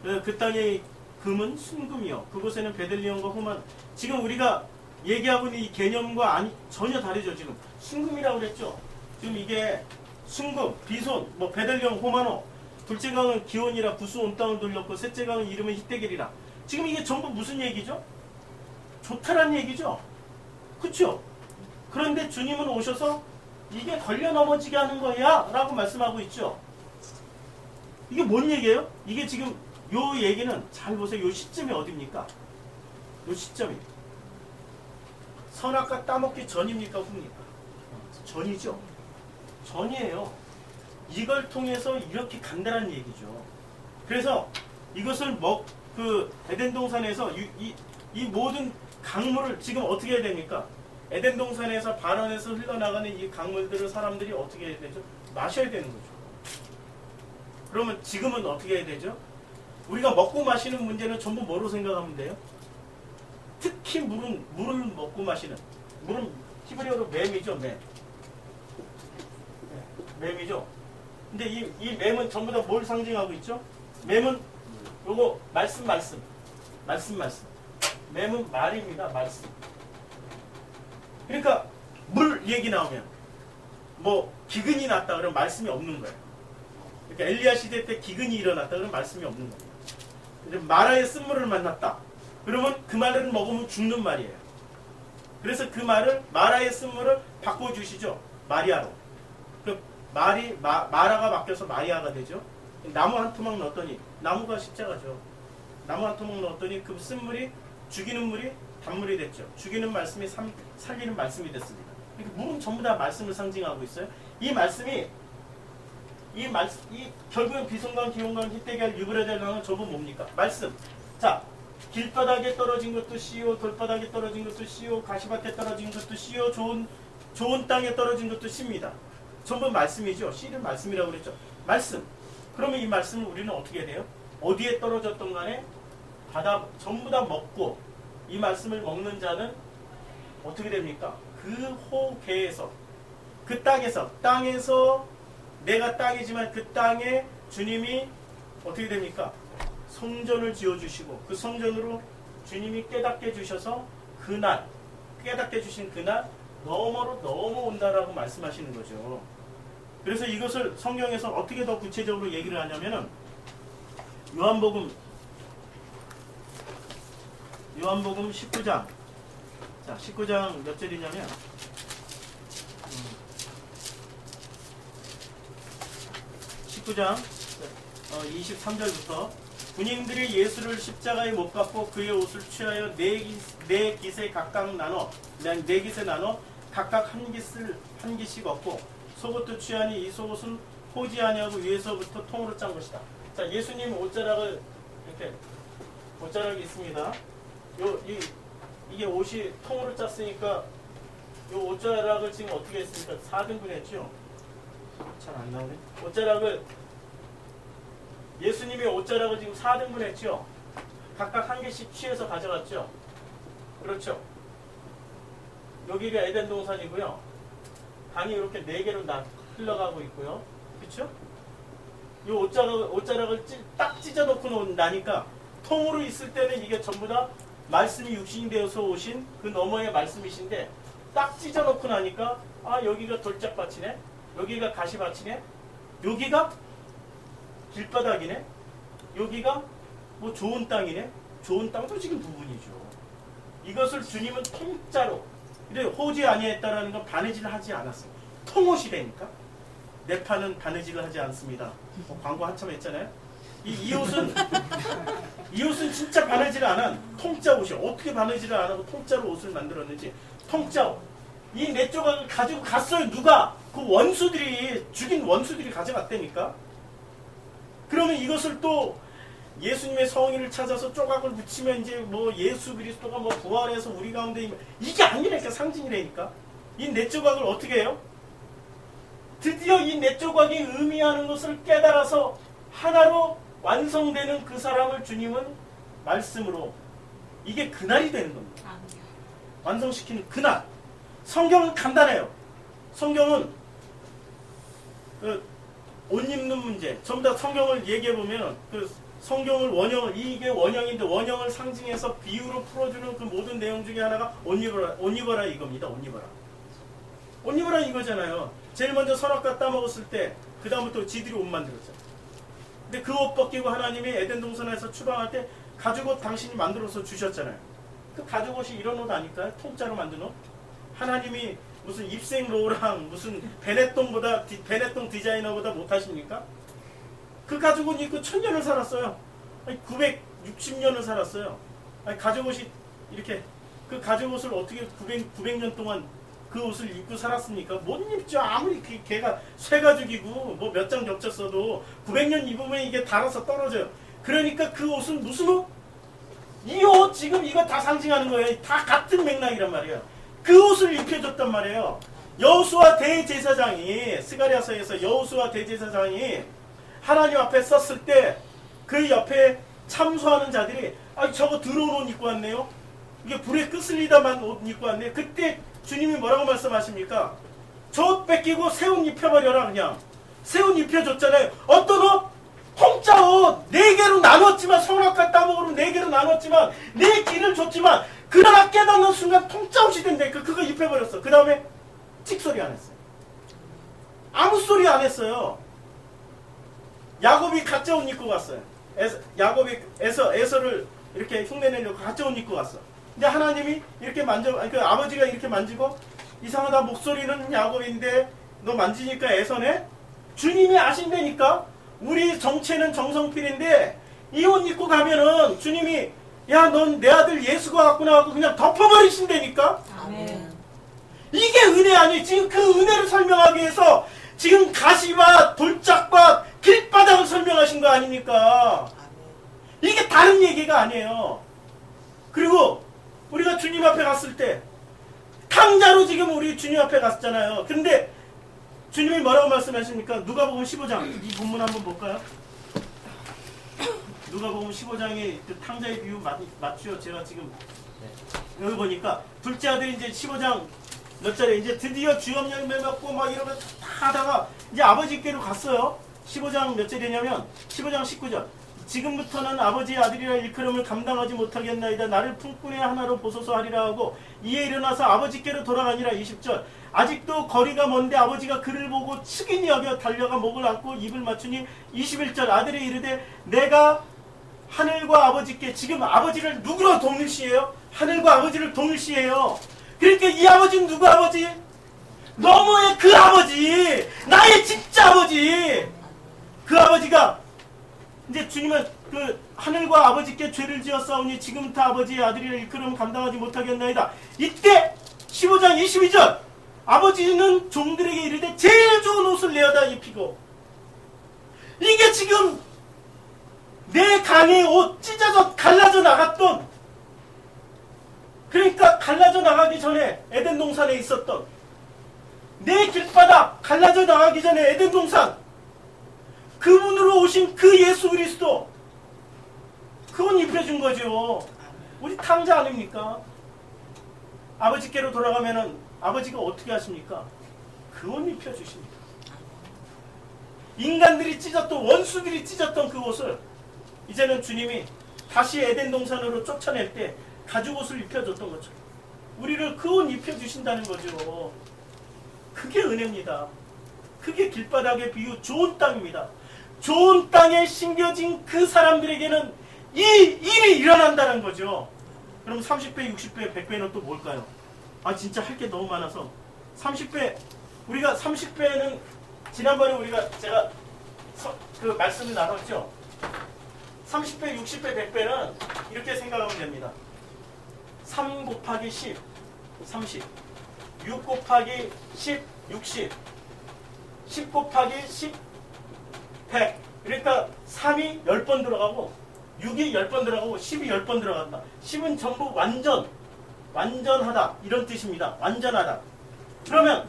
그 땅의 금은 순금이요 그곳에는 베들리엄과 호만. 지금 우리가 얘기하고 있는 이 개념과 전혀 다르죠. 지금 순금이라고 그랬죠. 지금 이게 순금, 비손, 뭐 베들리엄, 호마노. 둘째 강은 기온이라 구스 온 땅을 돌렸고 셋째 강은 이름은 히데겔이라. 지금 이게 전부 무슨 얘기죠? 좋다란 얘기죠. 그렇죠? 그런데 주님은 오셔서 이게 걸려 넘어지게 하는 거야 라고 말씀하고 있죠. 이게 뭔 얘기예요? 이게 지금 요 얘기는 잘 보세요. 요 시점이 어딥니까? 요 시점이 선악과 따먹기 전입니까 후입니까? 전이죠. 전이에요. 이걸 통해서 이렇게 간다는 얘기죠. 그래서 이것을 그 에덴 동산에서 이 모든 강물을 지금 어떻게 해야 됩니까? 에덴 동산에서 발원해서 흘러나가는 이 강물들을 사람들이 어떻게 해야 되죠? 마셔야 되는 거죠. 그러면 지금은 어떻게 해야 되죠? 우리가 먹고 마시는 문제는 전부 뭐로 생각하면 돼요? 특히 물을 먹고 마시는 물은 히브리어로 맴이죠. 맴이죠. 근데 이 맴은 전부 다 뭘 상징하고 있죠? 맴은 요거 말씀 맴은 말입니다. 말씀. 그러니까 물 얘기 나오면 뭐 기근이 났다 그러면 말씀이 없는 거예요. 그러니까 엘리야 시대 때 기근이 일어났다 그러면 말씀이 없는 겁니다. 이제 마라의 쓴물을 만났다. 그러면 그 말을 먹으면 죽는 말이에요. 그래서 그 말을 마라의 쓴물을 바꿔주시죠. 마리아로. 그 마라가 바뀌어서 마리아가 되죠. 나무 한 토막 넣었더니 나무가 십자가죠. 나무 한 토막 넣었더니 그 쓴물이 죽이는 물이 단물이 됐죠. 죽이는 말씀이 살리는 말씀이 됐습니다. 그러니까 물은 전부 다 말씀을 상징하고 있어요. 이 말씀이 결국은 비송강, 기용강, 희대결, 유브라데강은 전부 뭡니까? 말씀. 자, 길바닥에 떨어진 것도 씨요, 돌바닥에 떨어진 것도 씨요, 가시밭에 떨어진 것도 씨요, 좋은 땅에 떨어진 것도 씨입니다. 전부 말씀이죠. 씨는 말씀이라고 그랬죠. 말씀. 그러면 이 말씀을 우리는 어떻게 해야 돼요? 어디에 떨어졌던 간에 전부 다 먹고 이 말씀을 먹는 자는 어떻게 됩니까? 그 호계에서, 그 땅에서 내가 땅이지만 그 땅에 주님이 어떻게 됩니까? 성전을 지어주시고 그 성전으로 주님이 깨닫게 해주셔서 깨닫게 해주신 그날 너머로 넘어온다라고 말씀하시는 거죠. 그래서 이것을 성경에서 어떻게 더 구체적으로 얘기를 하냐면은 요한복음 19장. 자, 19장 몇 절이냐면 19장 23절부터 군인들이 예수를 십자가에 못 박고 그의 옷을 취하여 네 깃에 나눠 각각 한 깃씩 얻고 속옷도 취하니 이 속옷은 포지 아니하고 위에서부터 통으로 짠 것이다. 자, 예수님 옷자락을 이렇게 옷자락이 있습니다. 이게 옷이 통으로 짰으니까 이 옷자락을 지금 어떻게 했습니까? 4등분 했죠? 잘 안 나오네. 예수님이 옷자락을 지금 4등분 했죠? 각각 한 개씩 취해서 가져갔죠? 그렇죠? 여기가 에덴 동산이고요. 강이 이렇게 4개로 흘러가고 있고요. 그렇죠? 이 옷자락을 딱 찢어놓고 나니까 통으로 있을 때는 이게 전부 다 말씀이 육신이 되어서 오신 그 너머의 말씀이신데 딱 찢어놓고 나니까 여기가 돌짝밭이네, 여기가 가시밭이네, 여기가 길바닥이네, 여기가 뭐 좋은 땅이네. 좋은 땅도 지금 부분이죠. 이것을 주님은 통짜로 호지 아니했다라는 건 바느질을 하지 않았어요. 통옷이 되니까. 내 판은 바느질을 하지 않습니다. 광고 한참 했잖아요. 이 옷은 진짜 바느질을 안 한 통짜 옷이에요. 어떻게 바느질을 안 하고 통짜로 옷을 만들었는지. 통짜 옷. 이 네 조각을 가지고 갔어요. 누가? 그 죽인 원수들이 가져갔다니까. 그러면 이것을 또 예수님의 성인을 찾아서 조각을 붙이면 이제 뭐 예수 그리스도가 뭐 부활해서 우리 가운데 이게 아니라니까. 상징이라니까. 이 네 조각을 어떻게 해요? 드디어 이 네 조각이 의미하는 것을 깨달아서 하나로 완성되는 그 사람을 주님은 말씀으로, 이게 그날이 되는 겁니다. 완성시키는 그날. 성경은 간단해요. 성경은 옷 입는 문제, 전부 다 성경을 얘기해보면 성경을 이게 원형인데 원형을 상징해서 비유로 풀어주는 그 모든 내용 중에 하나가 옷 입어라 이겁니다. 옷 입어라 이거잖아요. 제일 먼저 선악과 따먹었을 때 그 다음부터 지들이 옷 만들었잖아요. 근데 그 옷 벗기고 하나님이 에덴 동산에서 추방할 때 가죽옷 당신이 만들어서 주셨잖아요. 그 가죽옷이 이런 옷 아닐까요? 통짜로 만든 옷? 하나님이 무슨 입생로랑 무슨 베네똥 디자이너보다 못하십니까? 그 가죽옷 입고 1000년을 살았어요. 960년을 살았어요. 가죽옷이 이렇게, 그 가죽옷을 어떻게 900년 동안 그 옷을 입고 살았습니까? 못 입죠. 아무리 걔가 쇠가죽이고 뭐 몇 장 겹쳤어도 900년 입으면 이게 닳아서 떨어져요. 그러니까 그 옷은 무슨 옷? 이 옷 지금 이거 다 상징하는 거예요. 다 같은 맥락이란 말이에요. 그 옷을 입혀줬단 말이에요. 여호수아 대제사장이, 스가랴서에서 여호수아 대제사장이 하나님 앞에 섰을 때 그 옆에 참소하는 자들이 저거 더러운 옷 입고 왔네요. 이게 불에 끄슬리다만 옷 입고 왔네요. 그때 주님이 뭐라고 말씀하십니까? 저 옷 뺏기고 새 옷 입혀버려라. 그냥 새 옷 입혀줬잖아요. 어떤 옷? 통짜 옷 4개로 나눴지만, 선악과 따먹으로 4개로 나눴지만, 4길을 줬지만, 그러나 깨닫는 순간 통짜 옷이 된다니까. 그거 입혀버렸어. 그 다음에 찍소리 안 했어요. 아무 소리 안 했어요. 야곱이 가짜 옷 입고 갔어요. 야곱이 에서를 이렇게 흉내내려고 가짜 옷 입고 갔어. 근데 하나님이 이렇게 아버지가 이렇게 만지고, 이상하다, 목소리는 야곱인데 너 만지니까 에서네? 주님이 아신다니까. 우리 정체는 정성필인데 이 옷 입고 가면은 주님이 야, 넌 내 아들 예수가 왔구나 하고 그냥 덮어버리신다니까. 아멘. 이게 은혜 아니에요. 지금 그 은혜를 설명하기 위해서 지금 가시밭, 돌짝밭, 길바닥을 설명하신 거 아닙니까? 이게 다른 얘기가 아니에요. 그리고 우리가 주님 앞에 갔을 때 탕자로 지금 우리 주님 앞에 갔잖아요. 근데 주님이 뭐라고 말씀하십니까? 누가복음 15장 이 본문 한번 볼까요? 누가복음 15장에 그 탕자의 비유 맞죠? 제가 지금 여기 보니까 둘째 아들이 이제 15장 몇 절에 이제 드디어 주염 열매 맺고 막 이러면 다 하다가 이제 아버지께로 갔어요. 15장 몇 절이냐면 15장 19절. 지금부터는 아버지의 아들이라 일컬음을 감당하지 못하겠나이다. 나를 품꾼의 하나로 보소서 하리라 하고 이에 일어나서 아버지께로 돌아가니라. 20절. 아직도 거리가 먼데 아버지가 그를 보고 측은히 여겨 달려가 목을 안고 입을 맞추니. 21절. 아들이 이르되 내가 하늘과 아버지께, 지금 아버지를 누구로 동일시해요? 하늘과 아버지를 동일시해요. 그러니까 이 아버지는 누구 아버지? 너무의 그 아버지, 나의 진짜 아버지. 그 아버지가 이제 주님은 그 하늘과 아버지께 죄를 지었사오니 지금부터 아버지의 아들이라 일컬음 감당하지 못하겠나이다. 이때 15장 22절. 아버지는 종들에게 이르되 제일 좋은 옷을 내어다 입히고. 이게 지금 내 강의 옷 찢어져 갈라져 나갔던, 그러니까 갈라져 나가기 전에 에덴 동산에 있었던 내 길바닥 갈라져 나가기 전에 에덴 동산, 그분으로 오신 그 예수 그리스도, 그분 입혀준 거죠. 우리 탕자 아닙니까? 아버지께로 돌아가면은 아버지가 어떻게 하십니까? 그분 입혀주십니다. 인간들이 찢었던, 원수들이 찢었던 그 옷을 이제는 주님이 다시 에덴 동산으로 쫓아낼 때 가죽 옷을 입혀줬던 것처럼 우리를 그 옷 입혀주신다는 거죠. 그게 은혜입니다. 그게 길바닥의 비유, 좋은 땅입니다. 좋은 땅에 심겨진 그 사람들에게는 이 일이 일어난다는 거죠. 그럼 30배, 60배, 100배는 또 뭘까요? 아, 진짜 할 게 너무 많아서 30배, 우리가 30배는 지난번에 제가 그 말씀을 나눴죠. 30배, 60배, 100배는 이렇게 생각하면 됩니다. 3 곱하기 10, 30. 6 곱하기 10, 60. 10 곱하기 10, 100. 그러니까 3이 10번 들어가고 6이 10번 들어가고 10이 10번 들어간다. 10은 전부 완전하다 이런 뜻입니다. 완전하다. 그러면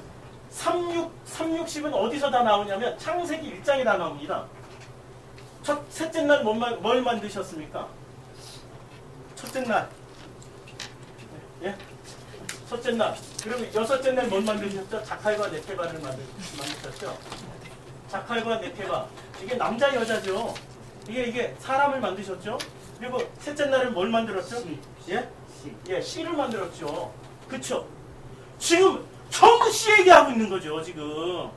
360은 어디서 다 나오냐면 창세기 1장에 다 나옵니다. 셋째 날 뭘 만드셨습니까? 첫째 날. 예? 첫째 날. 그러면 여섯째 날 뭘 만드셨죠? 자칼과 네케바를 만드셨죠? 자칼과 네케바. 이게 남자 여자죠. 이게 사람을 만드셨죠? 그리고 셋째 날은 뭘 만들었죠? 예? 예, 씨를 만들었죠. 그쵸? 지금 전부 씨 얘기하고 있는 거죠, 지금.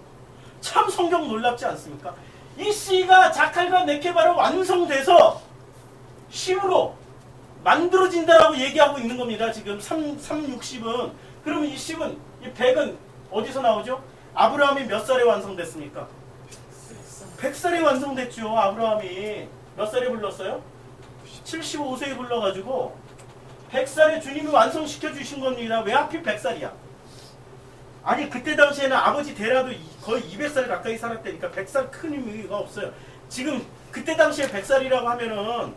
참 성경 놀랍지 않습니까? 이 씨가 자칼과 네케바로 완성돼서 심으로 만들어진다라고 얘기하고 있는 겁니다. 지금 60은. 그러면 이 10은, 이 100은 어디서 나오죠? 아브라함이 몇 살에 완성됐습니까? 100살에 완성됐죠. 아브라함이 몇 살에 불렀어요? 75세에 불러가지고 100살에 주님이 완성시켜 주신 겁니다. 왜 하필 100살이야? 아니, 그때 당시에는 아버지 데라도 거의 200살 가까이 살았다니까 100살 큰 의미가 없어요. 지금 그때 당시에 100살이라고 하면은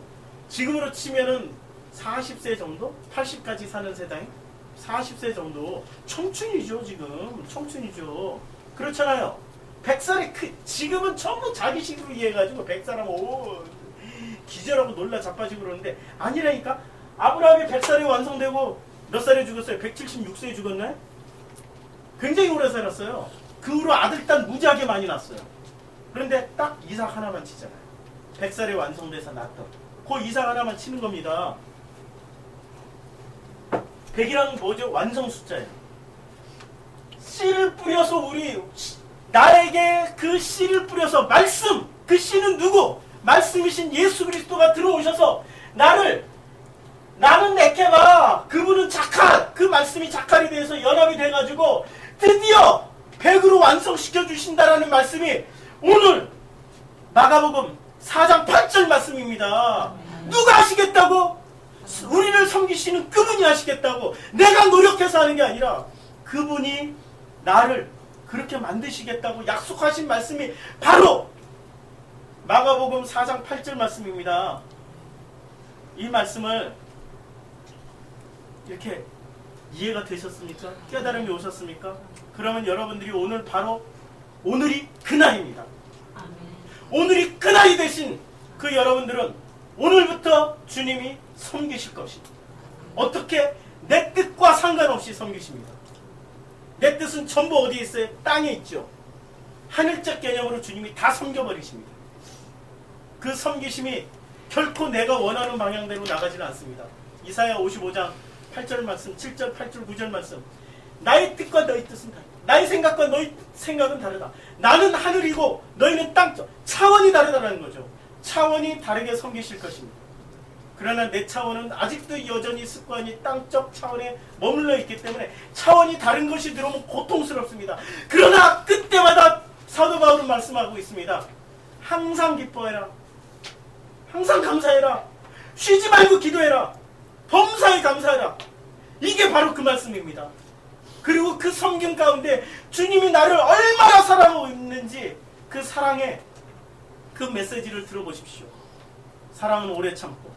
지금으로 치면은 40세 정도? 80까지 사는 세상에 40세 정도. 청춘이죠. 지금 청춘이죠. 그렇잖아요. 100살이 지금은 전부 자기식으로 이해해가지고 100살하면 오 기절하고 놀라 자빠지고 그러는데 아니라니까. 아브라함이 100살에 완성되고 몇 살에 죽었어요? 176세에 죽었나요? 굉장히 오래 살았어요. 그 후로 아들, 딸 무지하게 많이 낳았어요. 그런데 딱 이삭 하나만 치잖아요. 100살에 완성돼서 낳았던 그 이삭 하나만 치는 겁니다. 100이란 뭐죠? 완성 숫자예요. 씨를 뿌려서 우리 나에게 그 씨를 뿌려서 말씀, 그 씨는 누구? 말씀이신 예수 그리스도가 들어오셔서 나는 에케바, 그분은 자칼, 그 말씀이 자칼이 돼서 연합이 돼가지고 드디어 100으로 완성시켜 주신다라는 말씀이 오늘 마가복음 4장 8절 말씀입니다. 누가 하시겠다고? 우리를 섬기시는 그분이 하시겠다고. 내가 노력해서 하는 게 아니라 그분이 나를 그렇게 만드시겠다고 약속하신 말씀이 바로 마가복음 4장 8절 말씀입니다. 이 말씀을 이렇게 이해가 되셨습니까? 깨달음이 오셨습니까? 그러면 여러분들이 오늘 바로 오늘이 그날입니다. 오늘이 그날이 되신 그 여러분들은 오늘부터 주님이 섬기실 것입니다. 어떻게? 내 뜻과 상관없이 섬기십니다. 내 뜻은 전부 어디에 있어요? 땅에 있죠. 하늘적 개념으로 주님이 다 섬겨버리십니다. 그 섬기심이 결코 내가 원하는 방향대로 나가지는 않습니다. 이사야 55장 8절 말씀, 7절, 8절, 9절 말씀. 나의 뜻과 너희 뜻은 다르다. 나의 생각과 너희 생각은 다르다. 나는 하늘이고 너희는 땅쪽. 차원이 다르다는 거죠. 차원이 다르게 섬기실 것입니다. 그러나 내 차원은 아직도 여전히 습관이 땅적 차원에 머물러 있기 때문에 차원이 다른 것이 들어오면 고통스럽습니다. 그러나 그때마다 사도 바울은 말씀하고 있습니다. 항상 기뻐해라. 항상 감사해라. 쉬지 말고 기도해라. 범사에 감사해라. 이게 바로 그 말씀입니다. 그리고 그 섬김 가운데 주님이 나를 얼마나 사랑하고 있는지 그 사랑의 그 메시지를 들어보십시오. 사랑은 오래 참고,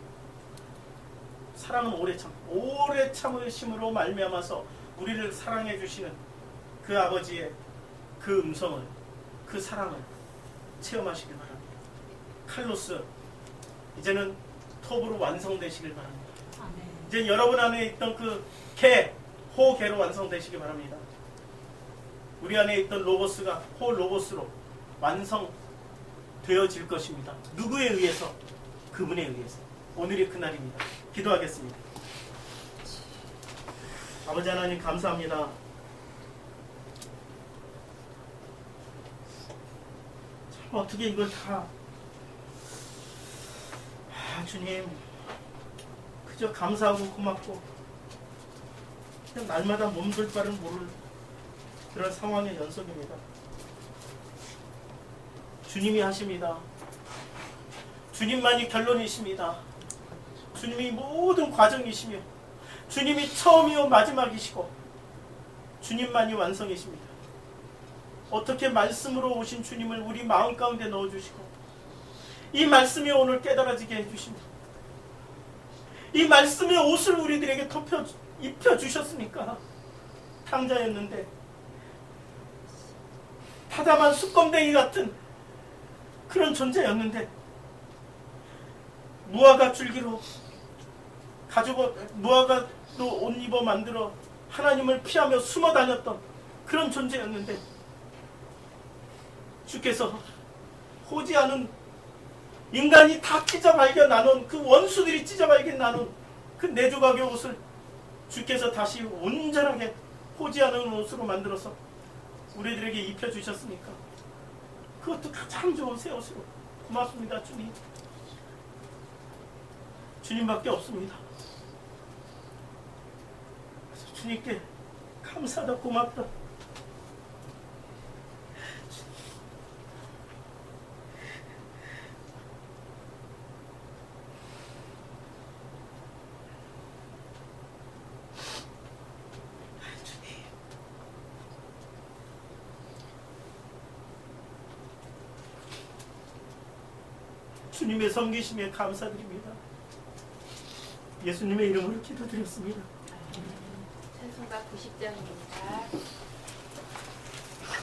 사랑은 오래 참고, 오래 참으심으로 말미암아서 우리를 사랑해 주시는 그 아버지의 그 음성을, 그 사랑을 체험하시길 바랍니다. 칼로스, 이제는 톱으로 완성되시길 바랍니다. 이제 여러분 안에 있던 그 호개로 완성되시기 바랍니다. 우리 안에 있던 로고스가 로고스로 완성되어질 것입니다. 누구에 의해서? 그분에 의해서. 오늘이 그날입니다. 기도하겠습니다. 아버지 하나님 감사합니다. 참 어떻게 이걸 다 주님 그저 감사하고 고맙고 그냥 날마다 몸둘 바를 모를 그런 상황의 연속입니다. 주님이 하십니다. 주님만이 결론이십니다. 주님이 모든 과정이시며 주님이 처음이요 마지막이시고 주님만이 완성이십니다. 어떻게 말씀으로 오신 주님을 우리 마음 가운데 넣어주시고 이 말씀이 오늘 깨달아지게 해주십니다. 이 말씀의 옷을 우리들에게 입혀주셨으니까 탕자였는데 타담한 숯검댕이 같은 그런 존재였는데 무화과 줄기로 가지고 무화과로 옷 입어 만들어 하나님을 피하며 숨어 다녔던 그런 존재였는데 주께서 호지하는 인간이 다 찢어발겨 나눈 그 원수들이 찢어발겨 나눈 그 네 조각의 옷을 주께서 다시 온전하게 호지하는 옷으로 만들어서 우리들에게 입혀주셨으니까 그것도 가장 좋은 새 옷으로 고맙습니다. 주님. 주님밖에 없습니다. 그래서 주님께 감사하다 고맙다. 주님의 섬기심에 감사드립니다. 예수님의 이름으로 기도드렸습니다. 찬송가 90장입니다.